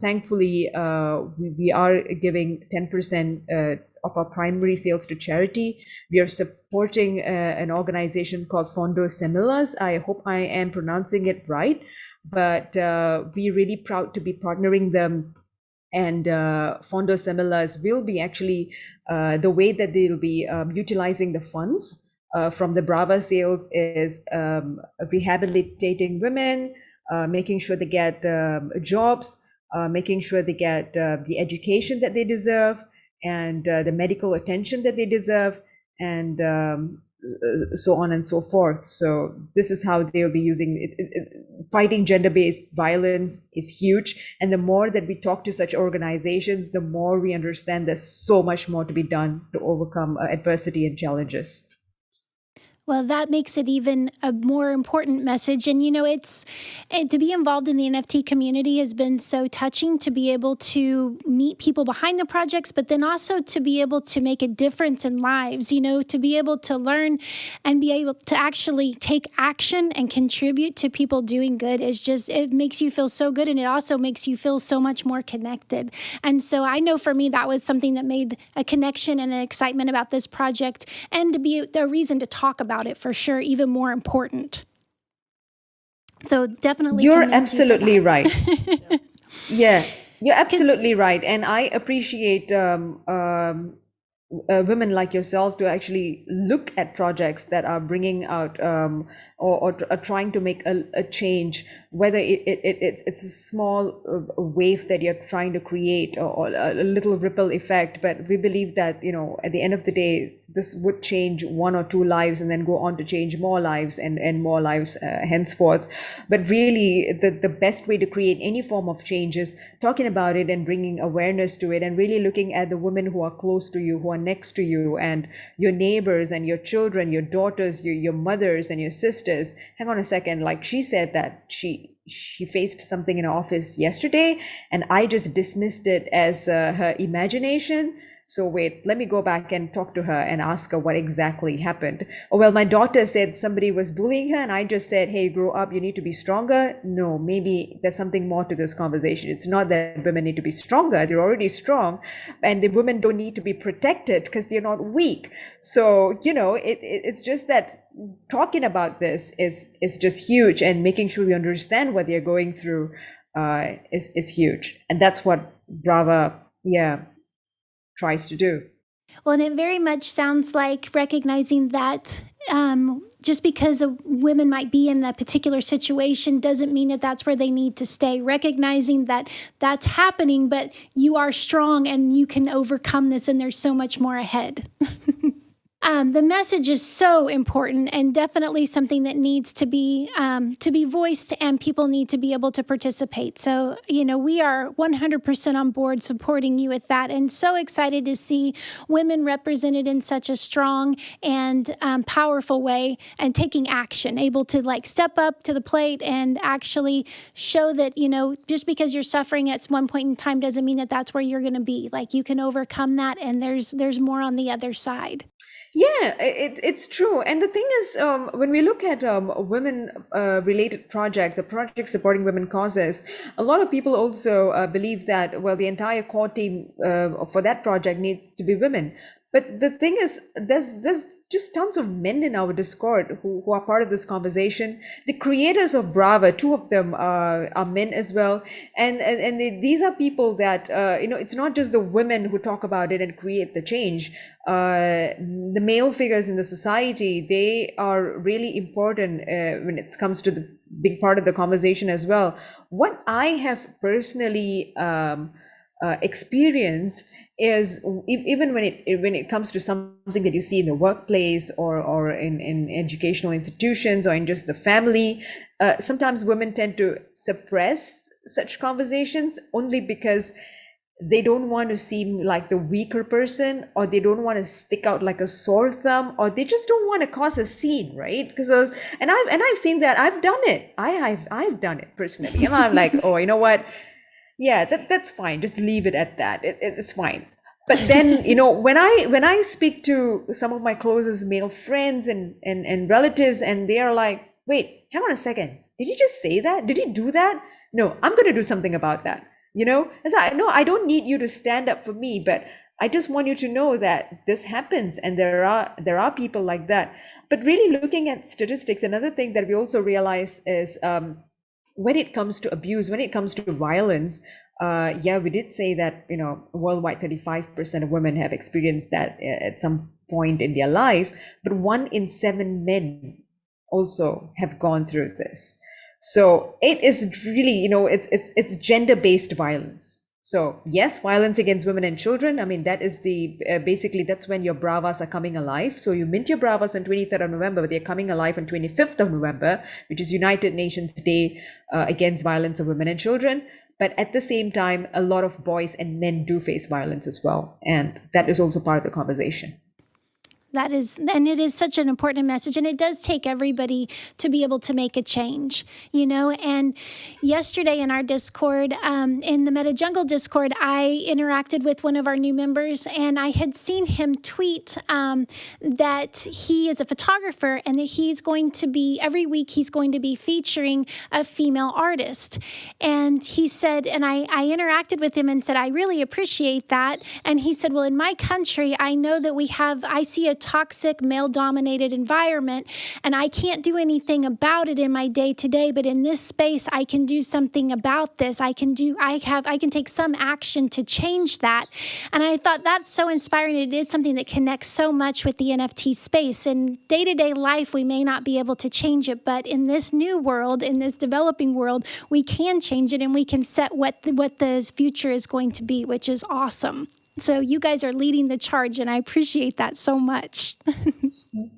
Speaker 5: thankfully, we are giving 10% of our primary sales to charity. We are supporting an organization called Fondo Semillas. I hope I am pronouncing it right, but we're really proud to be partnering them. And Fondo Semillas will be actually the way that they'll be utilizing the funds from the Brava sales is rehabilitating women, making sure they get jobs, making sure they get the education that they deserve, and the medical attention that they deserve, and so on and so forth. So this is how they'll be using it. Fighting gender-based violence is huge. And the more that we talk to such organizations, the more we understand there's so much more to be done to overcome adversity and challenges.
Speaker 1: Well, that makes it even a more important message. And, to be involved in the NFT community has been so touching, to be able to meet people behind the projects, but then also to be able to make a difference in lives, to be able to learn and be able to actually take action and contribute to people doing good it makes you feel so good. And it also makes you feel so much more connected. And so I know for me, that was something that made a connection and an excitement about this project, and to be the reason to talk about it for sure, even more important. So definitely,
Speaker 5: you're absolutely right. Yeah, you're absolutely right, and I appreciate women like yourself to actually look at projects that are bringing out or are trying to make a change, whether it's a small wave that you're trying to create or a little ripple effect. But we believe that, at the end of the day, this would change one or two lives and then go on to change more lives and more lives henceforth. But really, the best way to create any form of change is talking about it and bringing awareness to it, and really looking at the women who are close to you, who are next to you, and your neighbors and your children, your daughters, your mothers and your sisters. Hang on a second. Like, she said that she faced something in her office yesterday, and I just dismissed it as her imagination. So wait, let me go back and talk to her and ask her what exactly happened. Oh, well, my daughter said somebody was bullying her, and I just said, hey, grow up, you need to be stronger. No, maybe there's something more to this conversation. It's not that women need to be stronger. They're already strong, and the women don't need to be protected because they're not weak. So, it's just that talking about this is just huge, and making sure we understand what they're going through is huge. And that's what Brava, tries to do.
Speaker 1: Well, and it very much sounds like recognizing that just because women might be in a particular situation doesn't mean that that's where they need to stay. Recognizing that that's happening, but you are strong and you can overcome this, and there's so much more ahead. The message is so important, and definitely something that needs to be voiced, and people need to be able to participate. So, we are 100% on board supporting you with that, and so excited to see women represented in such a strong and powerful way, and taking action, able to step up to the plate and actually show that, just because you're suffering at one point in time doesn't mean that that's where you're going to be. Like, you can overcome that, and there's more on the other side.
Speaker 5: Yeah, it's true. And the thing is, when we look at women related projects or projects supporting women causes, a lot of people also believe that, well, the entire core team for that project needs to be women. But the thing is, there's just tons of men in our Discord who are part of this conversation. The creators of Brava, two of them are men as well, and these are people that it's not just the women who talk about it and create the change. The male figures in the society, they are really important when it comes to the big part of the conversation as well. What I have personally experienced is, even when it comes to something that you see in the workplace or in educational institutions or in just the family, sometimes women tend to suppress such conversations only because they don't want to seem like the weaker person, or they don't want to stick out like a sore thumb, or they just don't want to cause a scene, right? Because I've seen that. I've done it. I've done it personally, and I'm like, oh, you know what? Yeah, that's fine. Just leave it at that. It's fine. But then, when I speak to some of my closest male friends and relatives, and they are like, wait, hang on a second. Did you just say that? Did you do that? No, I'm going to do something about that. As I don't need you to stand up for me, but I just want you to know that this happens, and there are people like that. But really looking at statistics, another thing that we also realize is, when it comes to abuse, when it comes to violence, we did say that, worldwide 35% of women have experienced that at some point in their life, but 1 in 7 men also have gone through this. So it is really, it's gender-based violence. So yes, violence against women and children. I mean, that is basically that's when your Bravas are coming alive. So you mint your Bravas on 23rd of November, but they're coming alive on 25th of November, which is United Nations Day against violence of women and children. But at the same time, a lot of boys and men do face violence as well. And that is also part of the conversation.
Speaker 1: And it is such an important message, and it does take everybody to be able to make a change, and yesterday in our Discord, in the MetaJungle Discord, I interacted with one of our new members, and I had seen him tweet that he is a photographer, and that he's going to be, every week he's going to be featuring a female artist. And he said, and I interacted with him and said, I really appreciate that. And he said, well, in my country, I know that I see a toxic male-dominated environment, and I can't do anything about it in my day-to-day, but in this space, I can do something about this. I can take some action to change that. And I thought that's so inspiring. It is something that connects so much with the NFT space. In day-to-day life, we may not be able to change it, but in this new world, in this developing world, we can change it, and we can set what the future is going to be, which is awesome. So you guys are leading the charge, and I appreciate that so much.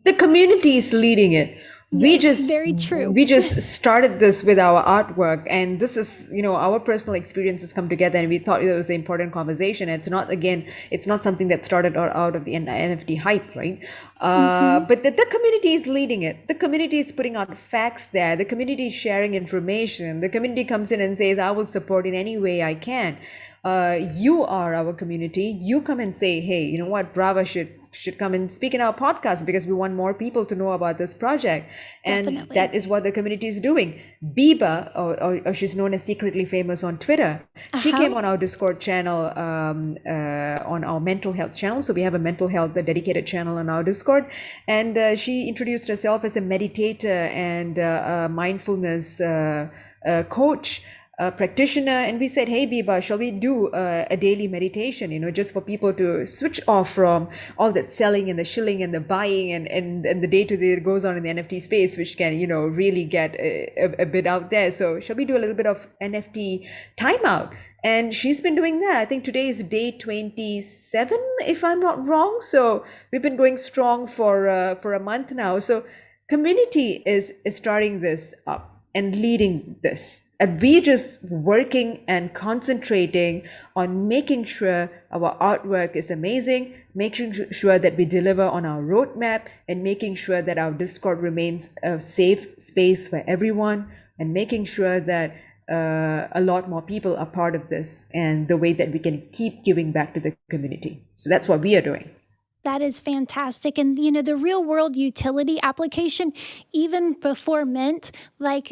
Speaker 5: The community is leading it.
Speaker 1: Very true.
Speaker 5: We just started this with our artwork, and this is, our personal experiences come together, and we thought it was an important conversation. It's not something that started out of the NFT hype, right? But the community is leading it. The community is putting out facts there. The community is sharing information. The community comes in and says, I will support in any way I can. You are our community. You come and say, hey, you know what, Brava should come and speak in our podcast because we want more people to know about this project. And
Speaker 1: Definitely.
Speaker 5: that is what the community is doing. Biba, or she's known as Secretly Famous on Twitter, she came on our Discord channel, on our mental health channel. So we have a mental health, a dedicated channel on our Discord. And she introduced herself as a meditator and a mindfulness coach, practitioner, and we said, hey Biba, shall we do a daily meditation, just for people to switch off from all that selling and the shilling and the buying and the day-to-day that goes on in the NFT space, which can really get a bit out there. So shall we do a little bit of NFT timeout? And she's been doing that. I think today is day 27, if I'm not wrong. So we've been going strong for a month now. So community is starting this up and leading this. And we just working and concentrating on making sure our artwork is amazing, making sure that we deliver on our roadmap, and making sure that our Discord remains a safe space for everyone, and making sure that a lot more people are part of this and the way that we can keep giving back to the community. So that's what we are doing.
Speaker 1: That is fantastic. And, the real world utility application, even before Mint, like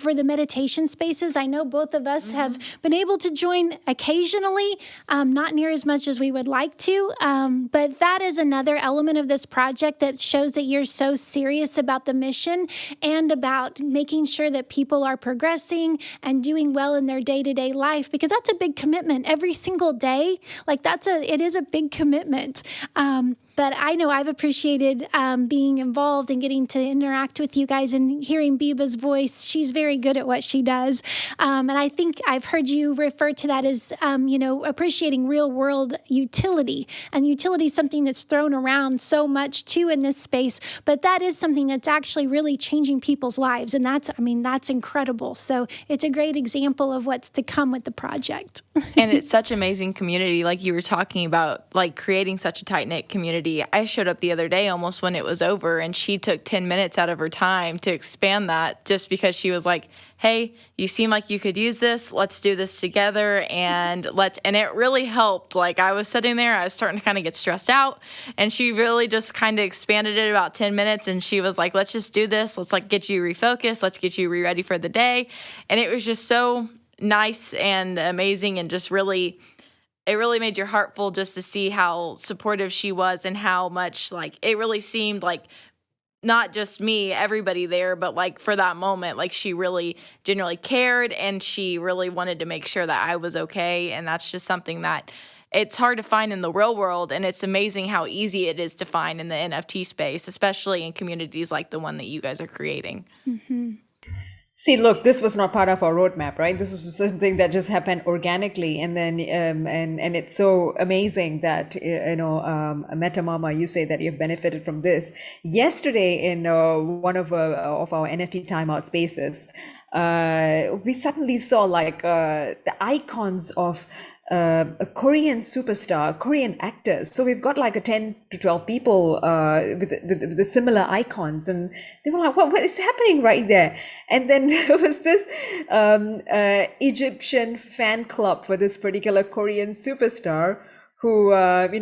Speaker 1: for the meditation spaces, I know both of us have been able to join occasionally, not near as much as we would like to. But that is another element of this project that shows that you're so serious about the mission and about making sure that people are progressing and doing well in their day-to-day life, because that's a big commitment every single day. Like it is a big commitment. But I know I've appreciated being involved and getting to interact with you guys and hearing Biba's voice. She's very good at what she does. And I think I've heard you refer to that as, appreciating real world utility. And utility is something that's thrown around so much too in this space. But that is something that's actually really changing people's lives. And that's incredible. So it's a great example of what's to come with the project.
Speaker 2: And it's such amazing community, like you were talking about, like creating such a tight-knit community. I showed up the other day almost when it was over, and she took 10 minutes out of her time to expand that just because she was like, hey, you seem like you could use this. Let's do this together. And it really helped. Like I was sitting there, I was starting to kind of get stressed out, and she really just kind of expanded it about 10 minutes. And she was like, let's just do this. Let's get you refocused. Let's get you ready for the day. And it was just so nice and amazing, and just really, it really made your heart full just to see how supportive she was, and how much it really seemed like not just me, everybody there, but for that moment, she really genuinely cared, and she really wanted to make sure that I was okay. And that's just something that it's hard to find in the real world, and it's amazing how easy it is to find in the NFT space, especially in communities like the one that you guys are creating. Mm-hmm.
Speaker 5: See, look, this was not part of our roadmap, right? This was something that just happened organically, and then and it's so amazing that Meta Mama, you say that you've benefited from this. Yesterday, in one of our NFT timeout spaces, we suddenly saw the icons of a Korean superstar, Korean actors. So we've got a 10 to 12 people with the similar icons, and they were like, what is happening right there? And then there was this Egyptian fan club for this particular Korean superstar who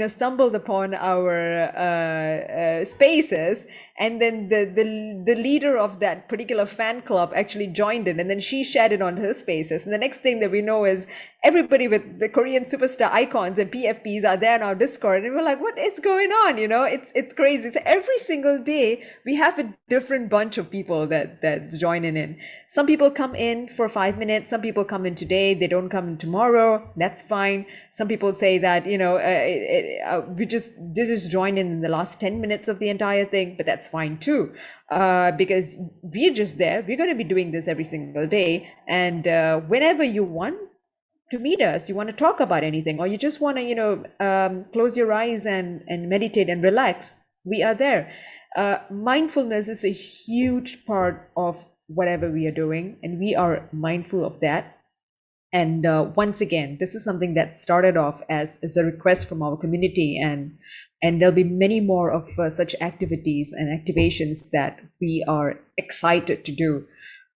Speaker 5: stumbled upon our spaces, And then the leader of that particular fan club actually joined in, and then she shared it on her spaces. And the next thing that we know is everybody with the Korean superstar icons and PFPs are there in our Discord, and we're like, what is going on? You know, it's crazy. So every single day we have a different bunch of people that's joining in. Some people come in for 5 minutes. Some people come in today. They don't come in tomorrow. That's fine. Some people say that, you know, we just joined in the last 10 minutes of the entire thing, but that's fine too, because we're just there. We're going to be doing this every single day, and whenever you want to meet us, you want to talk about anything, or you just want to, you know, close your eyes and meditate and relax, we are there. Mindfulness is a huge part of whatever we are doing, and we are mindful of that. And once again, this is something that started off as a request from our community, and there'll be many more of such activities and activations that we are excited to do.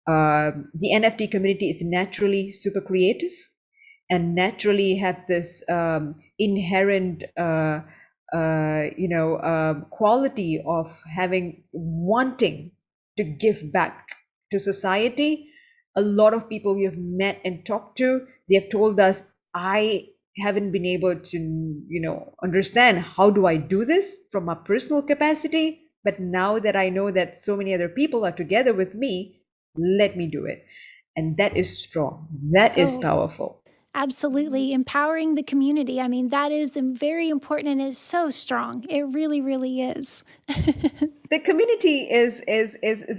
Speaker 5: The NFT community is naturally super creative and naturally have this inherent quality of wanting to give back to society. A lot of people we have met and talked to, they have told us, I haven't been able to, you know, understand how do I do this from a personal capacity, but now that I know that so many other people are together with me, let me do it. And that is strong. That is powerful.
Speaker 1: Absolutely. Empowering the community. I mean, that is very important and is so strong. It really, really is.
Speaker 5: The community is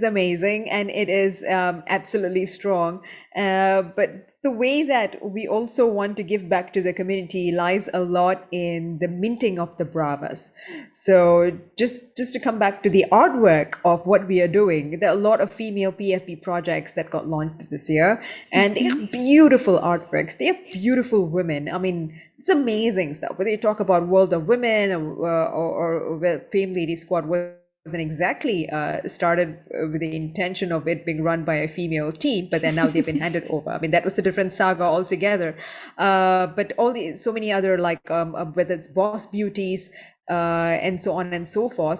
Speaker 5: amazing, and it is absolutely strong. But the way that we also want to give back to the community lies a lot in the minting of the Bravas. So just to come back to the artwork of what we are doing, there are a lot of female PFP projects that got launched this year, and they have beautiful artworks. They have beautiful women. I mean, it's amazing stuff. Whether you talk about World of Women or Fame Lady Squad wasn't exactly started with the intention of it being run by a female team, but then now they've been handed over. I mean, that was a different saga altogether. But so many other, like whether it's Boss Beauties and so on and so forth.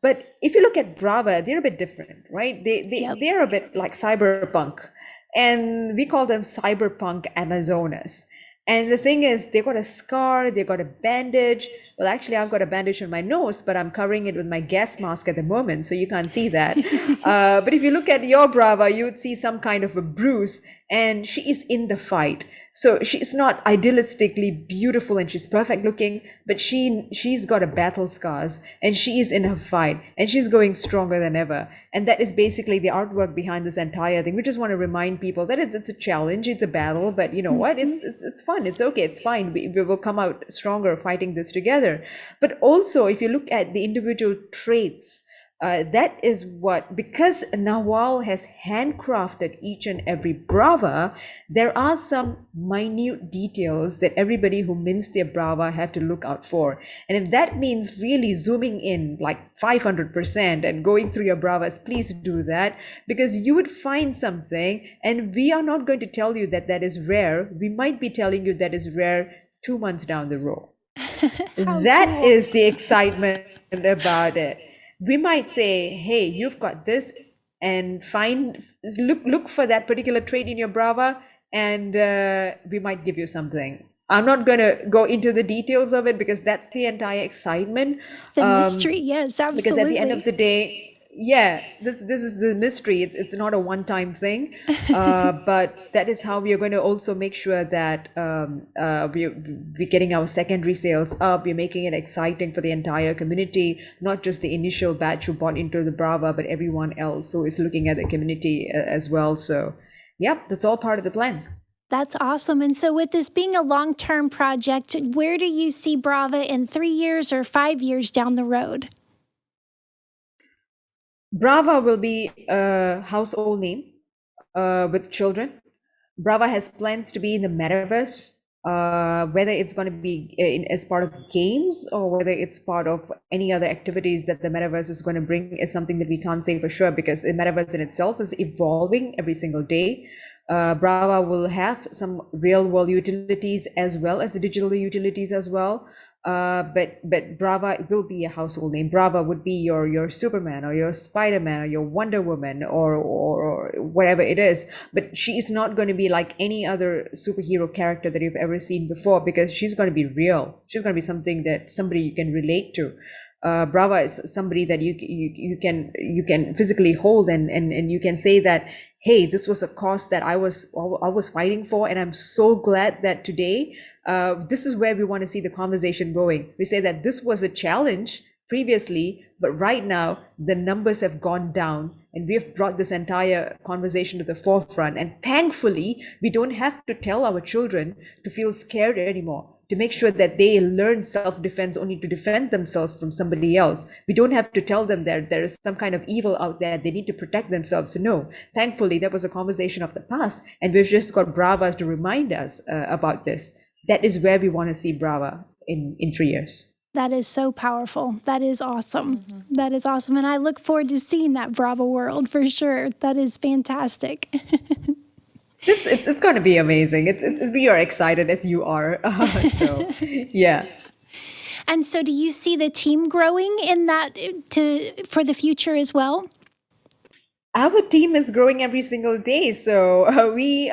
Speaker 5: But if you look at Brava, they're a bit different, right? They're a bit like cyberpunk, and we call them cyberpunk Amazonas. And the thing is, they got a scar, they got a bandage. Well, actually, I've got a bandage on my nose, but I'm covering it with my gas mask at the moment, so you can't see that. But if you look at your Brava, you would see some kind of a bruise, and she is in the fight. So she's not idealistically beautiful and she's perfect looking, but she's got a battle scars, and she is in her fight, and she's going stronger than ever. And that is basically the artwork behind this entire thing. We just want to remind people that it's a challenge, it's a battle, but you know what? It's fun. It's okay. It's fine. We will come out stronger fighting this together. But also, if you look at the individual traits, that is what, because Nawal has handcrafted each and every Brava, there are some minute details that everybody who mints their Brava have to look out for. And if that means really zooming in like 500% and going through your Bravas, please do that, because you would find something, and we are not going to tell you that that is rare. We might be telling you that is rare 2 months down the road. That is the excitement about it. We might say, hey, you've got this, and look for that particular trait in your Brava, and we might give you something. I'm not going to go into the details of it, because that's the entire excitement.
Speaker 1: The mystery, yes, absolutely.
Speaker 5: Because at the end of the day, yeah, this is the mystery. It's not a one-time thing, but that is how we are going to also make sure that we're getting our secondary sales up. We're making it exciting for the entire community, not just the initial batch who bought into the Brava, but everyone else who is looking at the community as well. So, yeah, that's all part of the plans.
Speaker 1: That's awesome. And so with this being a long-term project, where do you see Brava in 3 years or 5 years down the road?
Speaker 5: Brava will be a household name with children. Brava has plans to be in the metaverse, whether it's going to be as part of games or whether it's part of any other activities that the metaverse is going to bring is something that we can't say for sure, because the metaverse in itself is evolving every single day. Brava will have some real world utilities as well as digital utilities as well. But Brava will be a household name. Brava would be your Superman or your Spider-Man or your Wonder Woman or whatever it is. But she is not going to be like any other superhero character that you've ever seen before, because she's going to be real. She's going to be somebody you can relate to. Brava is somebody that you can physically hold, and you can say that, hey, this was a cause that I was fighting for, and I'm so glad that today this is where we want to see the conversation going. We say that this was a challenge previously, but right now the numbers have gone down, and we have brought this entire conversation to the forefront. And thankfully, we don't have to tell our children to feel scared anymore, to make sure that they learn self-defense only to defend themselves from somebody else. We don't have to tell them that there is some kind of evil out there, they need to protect themselves. No, thankfully, that was a conversation of the past, and we've just got Brava to remind us about this. That is where we want to see Brava in 3 years.
Speaker 1: That is so powerful. That is awesome. That is awesome. And I look forward to seeing that Brava world for sure. That is fantastic.
Speaker 5: It's going to be amazing. We are excited as you are. So, yeah.
Speaker 1: And so do you see the team growing in that for the future as well?
Speaker 5: Our team is growing every single day. So we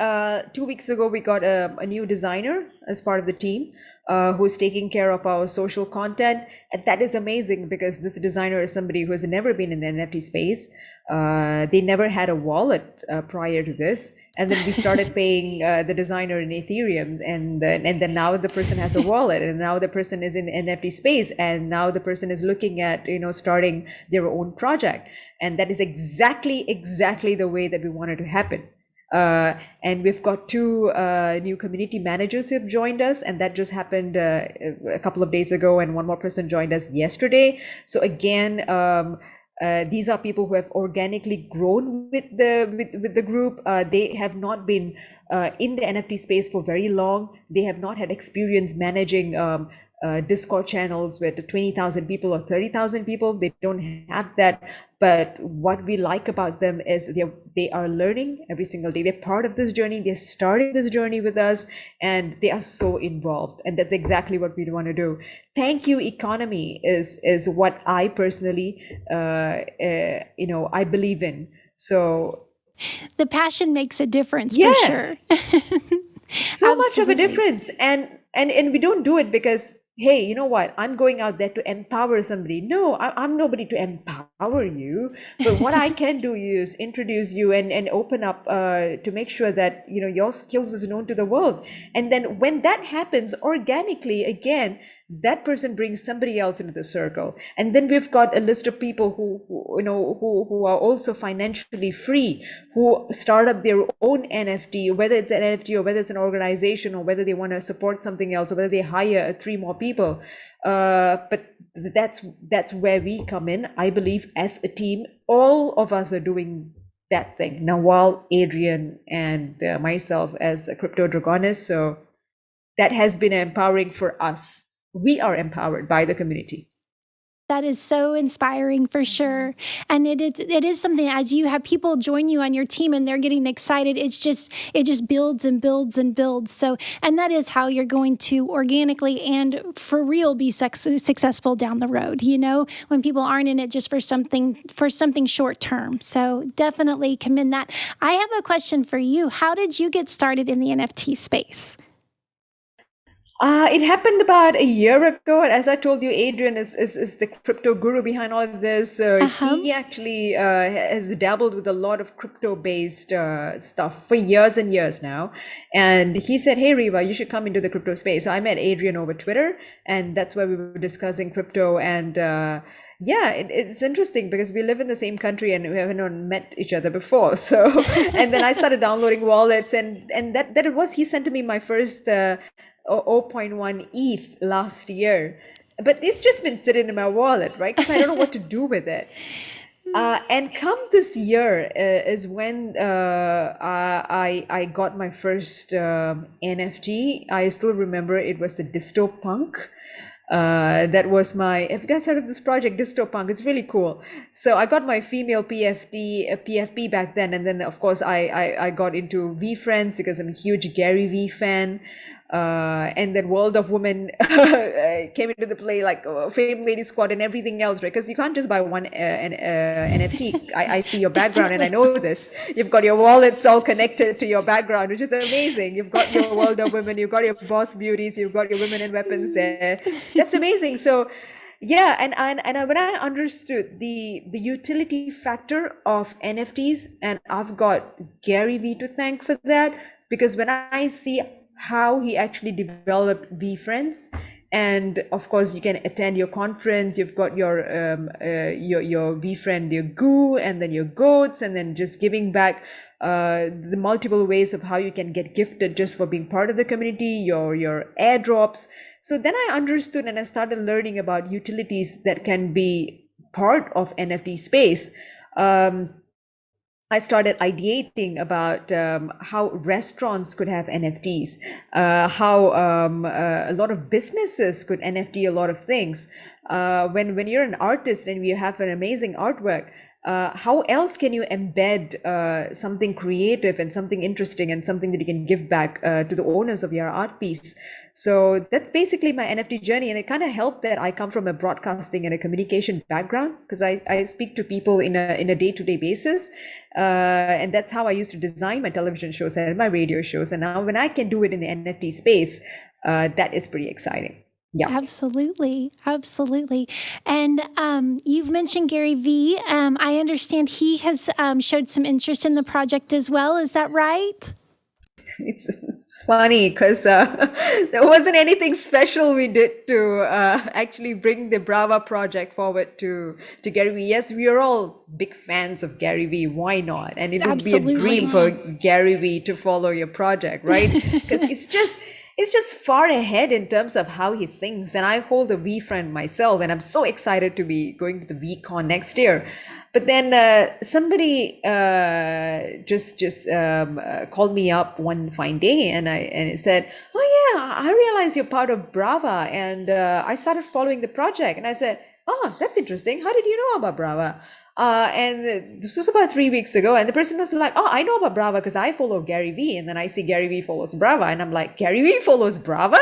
Speaker 5: 2 weeks ago, we got a new designer as part of the team, who's taking care of our social content. And that is amazing, because this designer is somebody who has never been in the NFT space. They never had a wallet prior to this. And then we started paying the designer in Ethereum, and then now the person has a wallet, and now the person is in the NFT space, and now the person is looking at starting their own project. And that is exactly the way that we want it to happen. And we've got 2 new community managers who have joined us, and that just happened a couple of days ago, and one more person joined us yesterday. So again, these are people who have organically grown with the group. They have not been in the NFT space for very long. They have not had experience managing Discord channels with 20,000 people or 30,000 people. They don't have that. But what we like about them is they are learning every single day. They're part of this journey. They're starting this journey with us, and they are so involved. And that's exactly what we want to do. Thank you economy is what I personally, I believe in. So
Speaker 1: the passion makes a difference,
Speaker 5: yeah,
Speaker 1: for sure.
Speaker 5: So much of a difference. And we don't do it because, hey, you know what? I'm going out there to empower somebody. No, I'm nobody to empower you. But what I can do is introduce you and open up to make sure that your skills is known to the world. And then when that happens organically, again, that person brings somebody else into the circle. And then we've got a list of people who are also financially free, who start up their own NFT, whether it's an NFT or whether it's an organization or whether they want to support something else or whether they hire 3 more people. But that's where we come in. I believe as a team, all of us are doing that thing. Nawal, Adrian, and myself as a crypto dragonist. So that has been empowering for us. We are empowered by the community.
Speaker 1: That is so inspiring for sure. And it is something, as you have people join you on your team and they're getting excited, it just builds and builds and builds. So, and that is how you're going to organically and for real be successful down the road, when people aren't in it just for something short term. So definitely commend that. I have a question for you. How did you get started in the NFT space?
Speaker 5: It happened about a year ago. And as I told you, Adrian is the crypto guru behind all of this. He actually has dabbled with a lot of crypto-based stuff for years and years now. And he said, hey, Riva, you should come into the crypto space. So I met Adrian over Twitter, and that's where we were discussing crypto. And it's interesting because we live in the same country and we haven't met each other before. So, and then I started downloading wallets, and that it was, he sent to me my first 0.1 ETH last year, but it's just been sitting in my wallet, right? Because I don't know what to do with it. And come this year is when I got my first NFT. I still remember it was the Dystopunk. That was if you guys heard of this project, Dystopunk, it's really cool. So I got my female PFP back then, and then of course I got into VFriends because I'm a huge Gary Vee fan. And then World of Women came into the play, like Fame Lady Squad and everything else, right? Because you can't just buy one NFT. I see your background and I know this. You've got your wallets all connected to your background, which is amazing. You've got your World of Women, you've got your Boss Beauties, you've got your Women in Weapons there. That's amazing. So yeah, and when I understood the utility factor of NFTs, and I've got Gary Vee to thank for that, because when I see how he actually developed VeeFriends, and of course you can attend your conference, you've got your VeeFriend, your goo, and then your goats, and then just giving back the multiple ways of how you can get gifted just for being part of the community, your airdrops. So then I understood and I started learning about utilities that can be part of NFT space. I started ideating about how restaurants could have NFTs, how a lot of businesses could NFT a lot of things. When you're an artist and you have an amazing artwork, how else can you embed something creative and something interesting and something that you can give back to the owners of your art piece? So that's basically my NFT journey. And it kind of helped that I come from a broadcasting and a communication background, because I speak to people in a day-to-day basis. And that's how I used to design my television shows and my radio shows. And now when I can do it in the NFT space, that is pretty exciting. Yeah,
Speaker 1: absolutely. And you've mentioned Gary Vee. I understand he has showed some interest in the project as well. Is that right?
Speaker 5: It's funny because there wasn't anything special we did to actually bring the Brava project forward to Gary Vee. Yes, we are all big fans of Gary Vee. Why not? And it would be a dream for Gary Vee to follow your project, right? Because it's just far ahead in terms of how he thinks. And I hold a VeeFriend myself, and I'm so excited to be going to the VeeCon next year. But then somebody just called me up one fine day, and it said, "Oh yeah, I realize you're part of Brava, and I started following the project." And I said, "Oh, that's interesting. How did you know about Brava?" And this was about 3 weeks ago, and the person was like, "Oh, I know about Brava because I follow Gary Vee," and then I see Gary Vee follows Brava, and I'm like, "Gary Vee follows Brava?"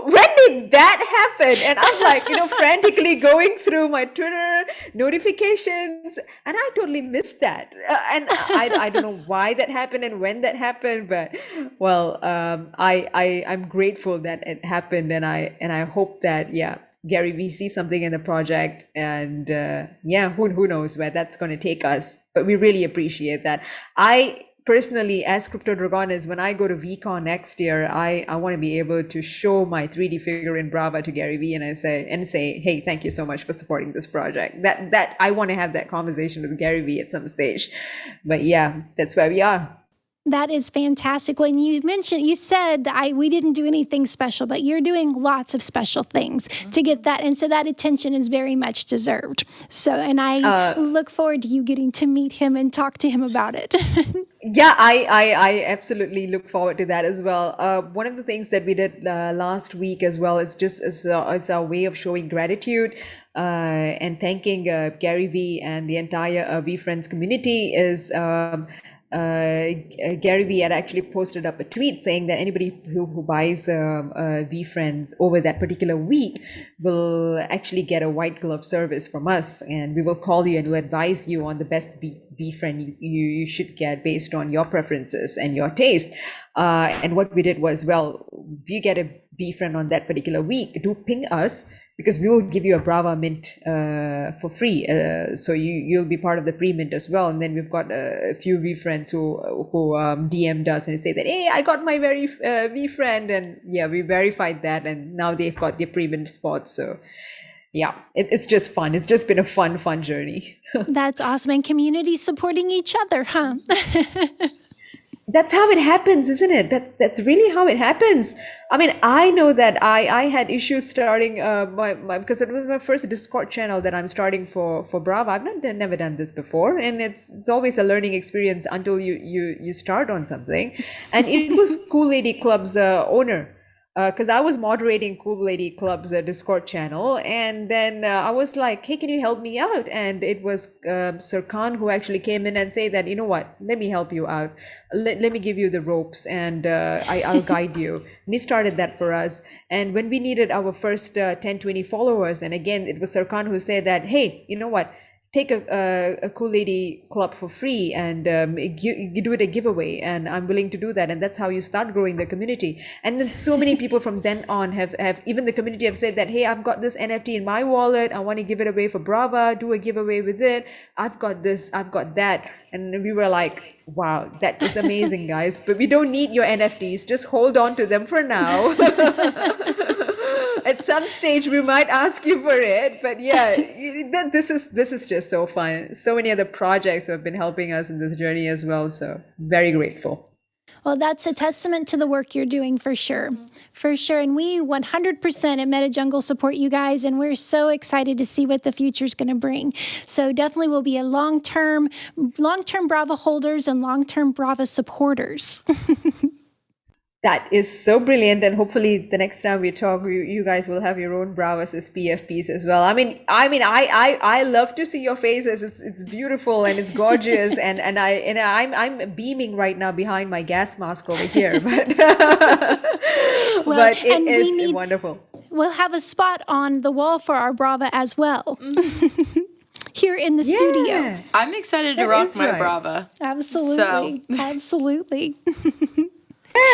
Speaker 5: When did that happen? And I'm like, frantically going through my Twitter notifications, and I totally missed that. And I don't know why that happened and when that happened, but well, I'm grateful that it happened, and I hope that Gary Vee sees something in the project, and who knows where that's going to take us. But we really appreciate that. I personally, as Crypto Dragonis, when I go to VeeCon next year, I want to be able to show my 3D figure in Brava to Gary Vee and say, "Hey, thank you so much for supporting this project." That I want to have that conversation with Gary Vee at some stage. But yeah, that's where we are.
Speaker 1: That is fantastic. When you said we didn't do anything special, but you're doing lots of special things to get that. And so that attention is very much deserved. So, and I look forward to you getting to meet him and talk to him about it.
Speaker 5: Yeah, I absolutely look forward to that as well. One of the things that we did last week as well is just it's our way of showing gratitude and thanking Gary Vee and the entire VeeFriends community is Gary Vee had actually posted up a tweet saying that anybody who buys VeeFriends over that particular week will actually get a white glove service from us, and we will call you and we'll advise you on the best VeeFriend you should get based on your preferences and your taste. And what we did was, well, if you get a VeeFriend on that particular week, do ping us, because we will give you a Brava mint for free. So you'll be part of the pre-mint as well. And then we've got a few VeeFriends who DM'd us and say that, "Hey, I got my very VeeFriend," and yeah, we verified that, and now they've got their pre-mint spot. So yeah, it's just fun. It's just been a fun journey.
Speaker 1: That's awesome. And community supporting each other, huh?
Speaker 5: That's how it happens, isn't it? That's really how it happens. I mean, I know that I had issues starting because it was my first Discord channel that I'm starting for Brava. I've never done this before, and it's always a learning experience until you start on something. And it was Cool Lady Club's owner because I was moderating Cool Lady Club's Discord channel, and then I was like, "Hey, can you help me out?" And it was Sir Khan who actually came in and said that, "You know what? Let me help you out. Let me give you the ropes, and I'll guide you." And he started that for us. And when we needed our first 10, 20 followers, and again, it was Sir Khan who said that, "Hey, you know what? Take a Cool Lady Club for free, and you do it a giveaway, and I'm willing to do that." And that's how you start growing the community. And then so many people from then on have even the community have said that, "Hey, I've got this NFT in my wallet, I want to give it away for Brava, do a giveaway with it. I've got this, I've got that." And we were like, wow, that is amazing, guys, but we don't need your NFTs, just hold on to them for now. At some stage we might ask you for it, but yeah, this is just so fun. So many other projects have been helping us in this journey as well, so very grateful.
Speaker 1: Well, that's a testament to the work you're doing for sure. For sure. And we 100% at MetaJungle support you guys, and we're so excited to see what the future is going to bring. So definitely we'll be a long-term Brava holders and long-term Brava supporters.
Speaker 5: That is so brilliant, and hopefully the next time we talk, you guys will have your own Bravas as PFPs as well. I love to see your faces. It's beautiful and it's gorgeous, and I'm beaming right now behind my gas mask over here, but
Speaker 1: well,
Speaker 5: but it is wonderful.
Speaker 1: We'll have a spot on the wall for our Brava as well. Here in the studio.
Speaker 2: I'm excited to rock my Brava.
Speaker 1: Absolutely. So. Absolutely.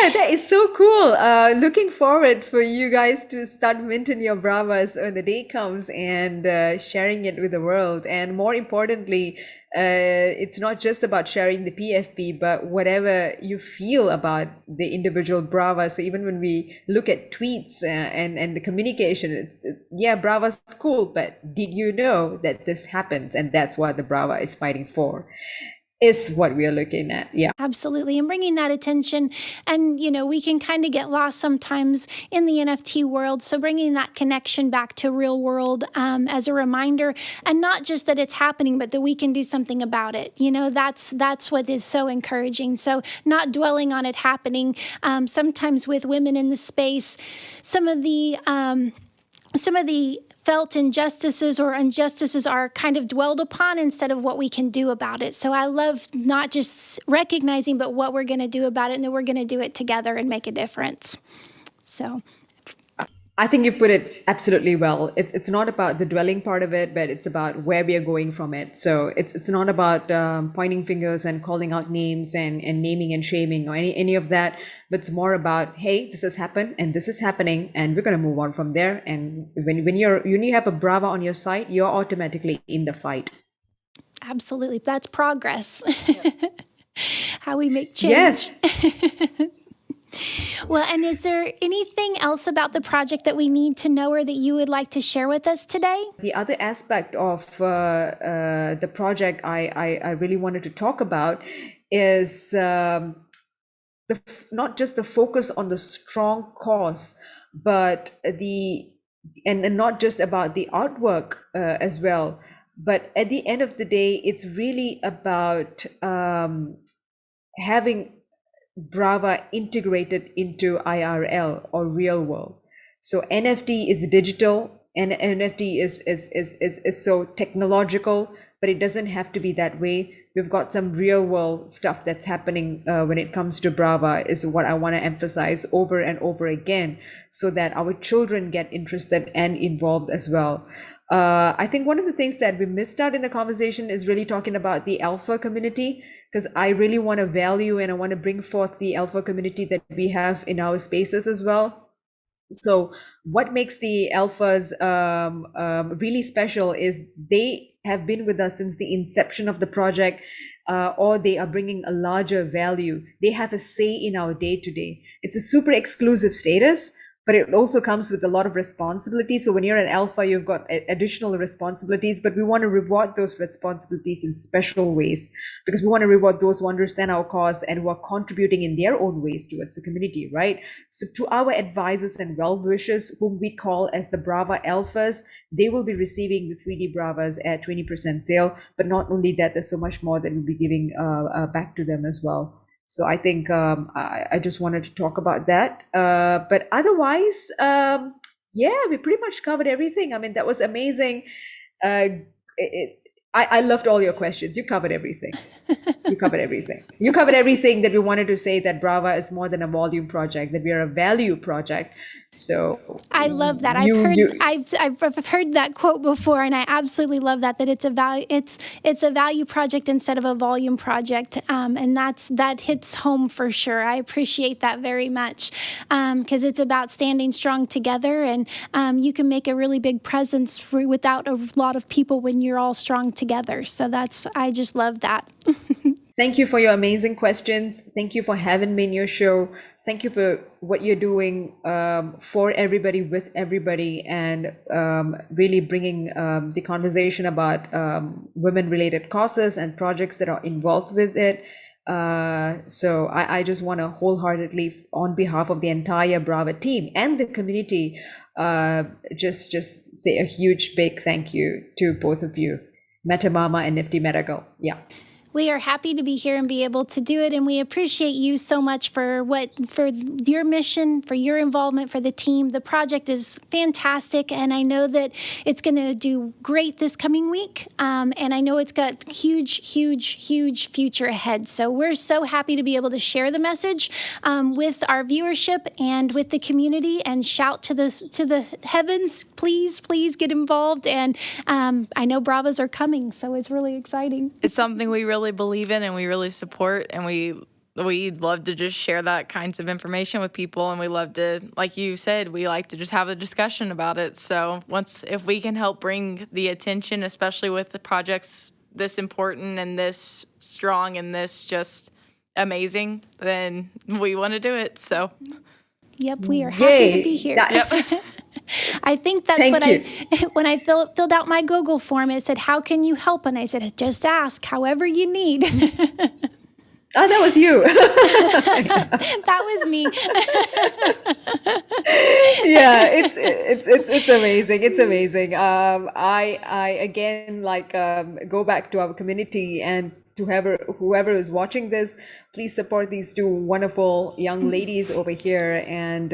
Speaker 5: Yeah, that is so cool. Looking forward for you guys to start minting your Bravas when the day comes, and sharing it with the world. And more importantly, it's not just about sharing the PFP, but whatever you feel about the individual Brava. So even when we look at tweets and the communication, yeah, Brava's cool, but did you know that this happens? And that's what the Brava is fighting for. Is what we are looking at. Yeah,
Speaker 1: absolutely. And bringing that attention, and we can kind of get lost sometimes in the NFT world. So bringing that connection back to real world as a reminder, and not just that it's happening, but that we can do something about it. That's what is so encouraging. So not dwelling on it happening. Sometimes with women in the space, some of the felt injustices or injustices are kind of dwelled upon instead of what we can do about it. So I love not just recognizing, but what we're going to do about it, and that we're going to do it together and make a difference. So
Speaker 5: I think you've put it absolutely well. It's not about the dwelling part of it, but it's about where we are going from it. So it's not about pointing fingers and calling out names and naming and shaming or any of that, but it's more about, hey, this has happened and this is happening, and we're going to move on from there. And when you have a Brava on your side, you're automatically in the fight.
Speaker 1: Absolutely. That's progress. Yep. How we make change.
Speaker 5: Yes.
Speaker 1: Well, and is there anything else about the project that we need to know or that you would like to share with us today?
Speaker 5: The other aspect of the project I really wanted to talk about is not just the focus on the strong cause, but and not just about the artwork as well. But at the end of the day, it's really about having Brava integrated into IRL or real world. So NFT is digital, and NFT is so technological, but it doesn't have to be that way. We've got some real world stuff that's happening when it comes to Brava, is what I want to emphasize over and over again, so that our children get interested and involved as well. I think one of the things that we missed out in the conversation is really talking about the alpha community, because I really want to value and I want to bring forth the alpha community that we have in our spaces as well. So what makes the alphas really special is they have been with us since the inception of the project, or they are bringing a larger value. They have a say in our day-to-day. It's a super exclusive status, but it also comes with a lot of responsibility. So when you're an alpha, you've got additional responsibilities, but we want to reward those responsibilities in special ways, because we want to reward those who understand our cause and who are contributing in their own ways towards the community, right? So to our advisors and well-wishers, whom we call as the Brava Alphas, they will be receiving the 3D Bravas at 20% sale. But not only that, there's so much more that we'll be giving back to them as well. So I think I just wanted to talk about that. But otherwise, yeah, we pretty much covered everything. I mean, that was amazing. I loved all your questions. You covered everything. You covered everything. You covered everything that we wanted to say, that Brava is more than a volume project, that we are a value project. So
Speaker 1: I love that. I've heard that quote before, and I absolutely love that it's a value. It's a value project instead of a volume project, and that hits home for sure. I appreciate that very much, because it's about standing strong together, and you can make a really big presence without a lot of people when you're all strong together. So I just love that.
Speaker 5: Thank you for your amazing questions. Thank you for having me in your show. Thank you for what you're doing for everybody, with everybody, and really bringing the conversation about women-related causes and projects that are involved with it. So I just want to wholeheartedly, on behalf of the entire Brava team and the community, just say a huge, big thank you to both of you, Meta Mama and Nifty Meta Girl. Yeah.
Speaker 1: We are happy to be here and be able to do it, and we appreciate you so much for your mission, for your involvement, for the team. The project is fantastic, and I know that it's going to do great this coming week, and I know it's got huge future ahead. So we're so happy to be able to share the message with our viewership and with the community, and shout to the heavens, please get involved. And I know Bravas are coming, so it's really exciting.
Speaker 2: It's something we really believe in and we really support, and we love to just share that kinds of information with people, and we love to, like you said, we like to just have a discussion about it. So if we can help bring the attention, especially with the projects this important and this strong and this just amazing, then we want to do it. So
Speaker 1: yep, we are happy to be here. I think that's when I filled out my Google form, it said, how can you help? And I said, just ask, however you need.
Speaker 5: Oh, that was you.
Speaker 1: That was me.
Speaker 5: Yeah, it's amazing. It's amazing. I again, go back to our community, and to whoever is watching this, please support these two wonderful young ladies over here, and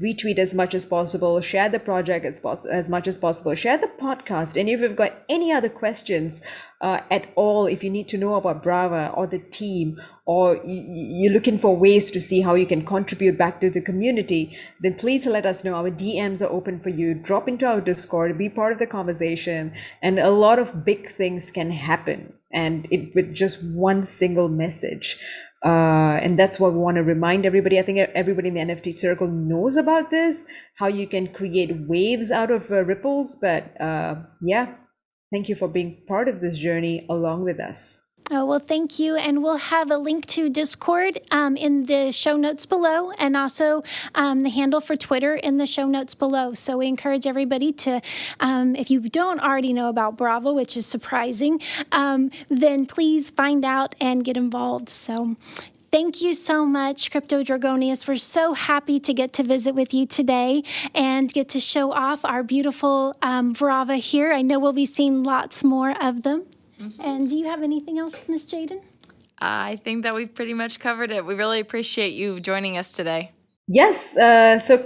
Speaker 5: retweet as much as possible, share the project as much as possible, share the podcast. And if you've got any other questions at all, if you need to know about Brava or the team, or you're looking for ways to see how you can contribute back to the community, then please let us know. Our DMs are open for you. Drop into our Discord, be part of the conversation, and a lot of big things can happen, and it with just one single message. And that's what we want to remind everybody. I think everybody in the NFT circle knows about this, how you can create waves out of ripples. But yeah, thank you for being part of this journey along with us.
Speaker 1: Oh, well, thank you. And we'll have a link to Discord in the show notes below, and also the handle for Twitter in the show notes below. So we encourage everybody to, if you don't already know about Bravo, which is surprising, then please find out and get involved. So thank you so much, Crypto Dragonius. We're so happy to get to visit with you today and get to show off our beautiful Brava here. I know we'll be seeing lots more of them. And do you have anything else, Miss Jaden?
Speaker 2: I think that we've pretty much covered it. We really appreciate you joining us today.
Speaker 5: Yes, so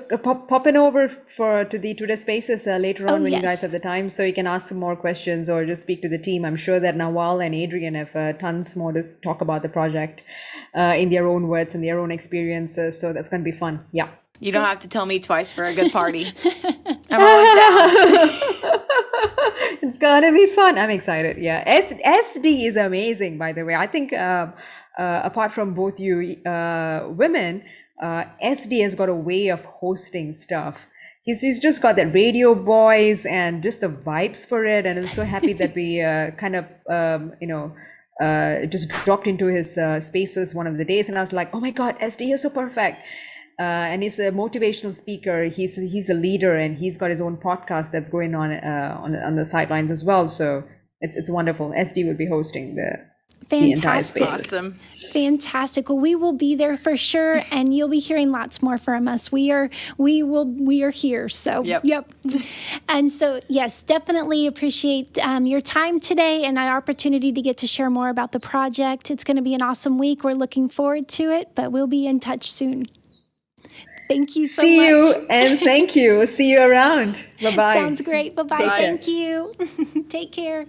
Speaker 5: popping over to the Twitter Spaces later on when you guys have the time, so you can ask some more questions or just speak to the team. I'm sure that Nawal and Adrian have tons more to talk about the project in their own words and their own experiences. So that's going to be fun. Yeah.
Speaker 2: You don't have to tell me twice for a good party. I'm always down.
Speaker 5: It's gonna be fun. I'm excited. Yeah, SD is amazing, by the way. I think apart from both you women, SD has got a way of hosting stuff. He's just got that radio voice and just the vibes for it. And I'm so happy that we just dropped into his spaces one of the days, and I was like, oh my God, SD is so perfect. And he's a motivational speaker. He's a leader, and he's got his own podcast that's going on the sidelines as well. So it's wonderful. SD will be hosting the entire
Speaker 1: Fantastic.
Speaker 5: spaces.
Speaker 2: Awesome.
Speaker 1: Fantastic. Well, we will be there for sure, and you'll be hearing lots more from us. We are here. So,
Speaker 2: Yep.
Speaker 1: And so, yes, definitely appreciate your time today and our opportunity to get to share more about the project. It's going to be an awesome week. We're looking forward to it, but we'll be in touch soon. Thank you so much.
Speaker 5: See you and thank you. See you around. Bye-bye.
Speaker 1: Sounds great. Bye-bye.
Speaker 5: Take care.
Speaker 1: Thank you. Take care.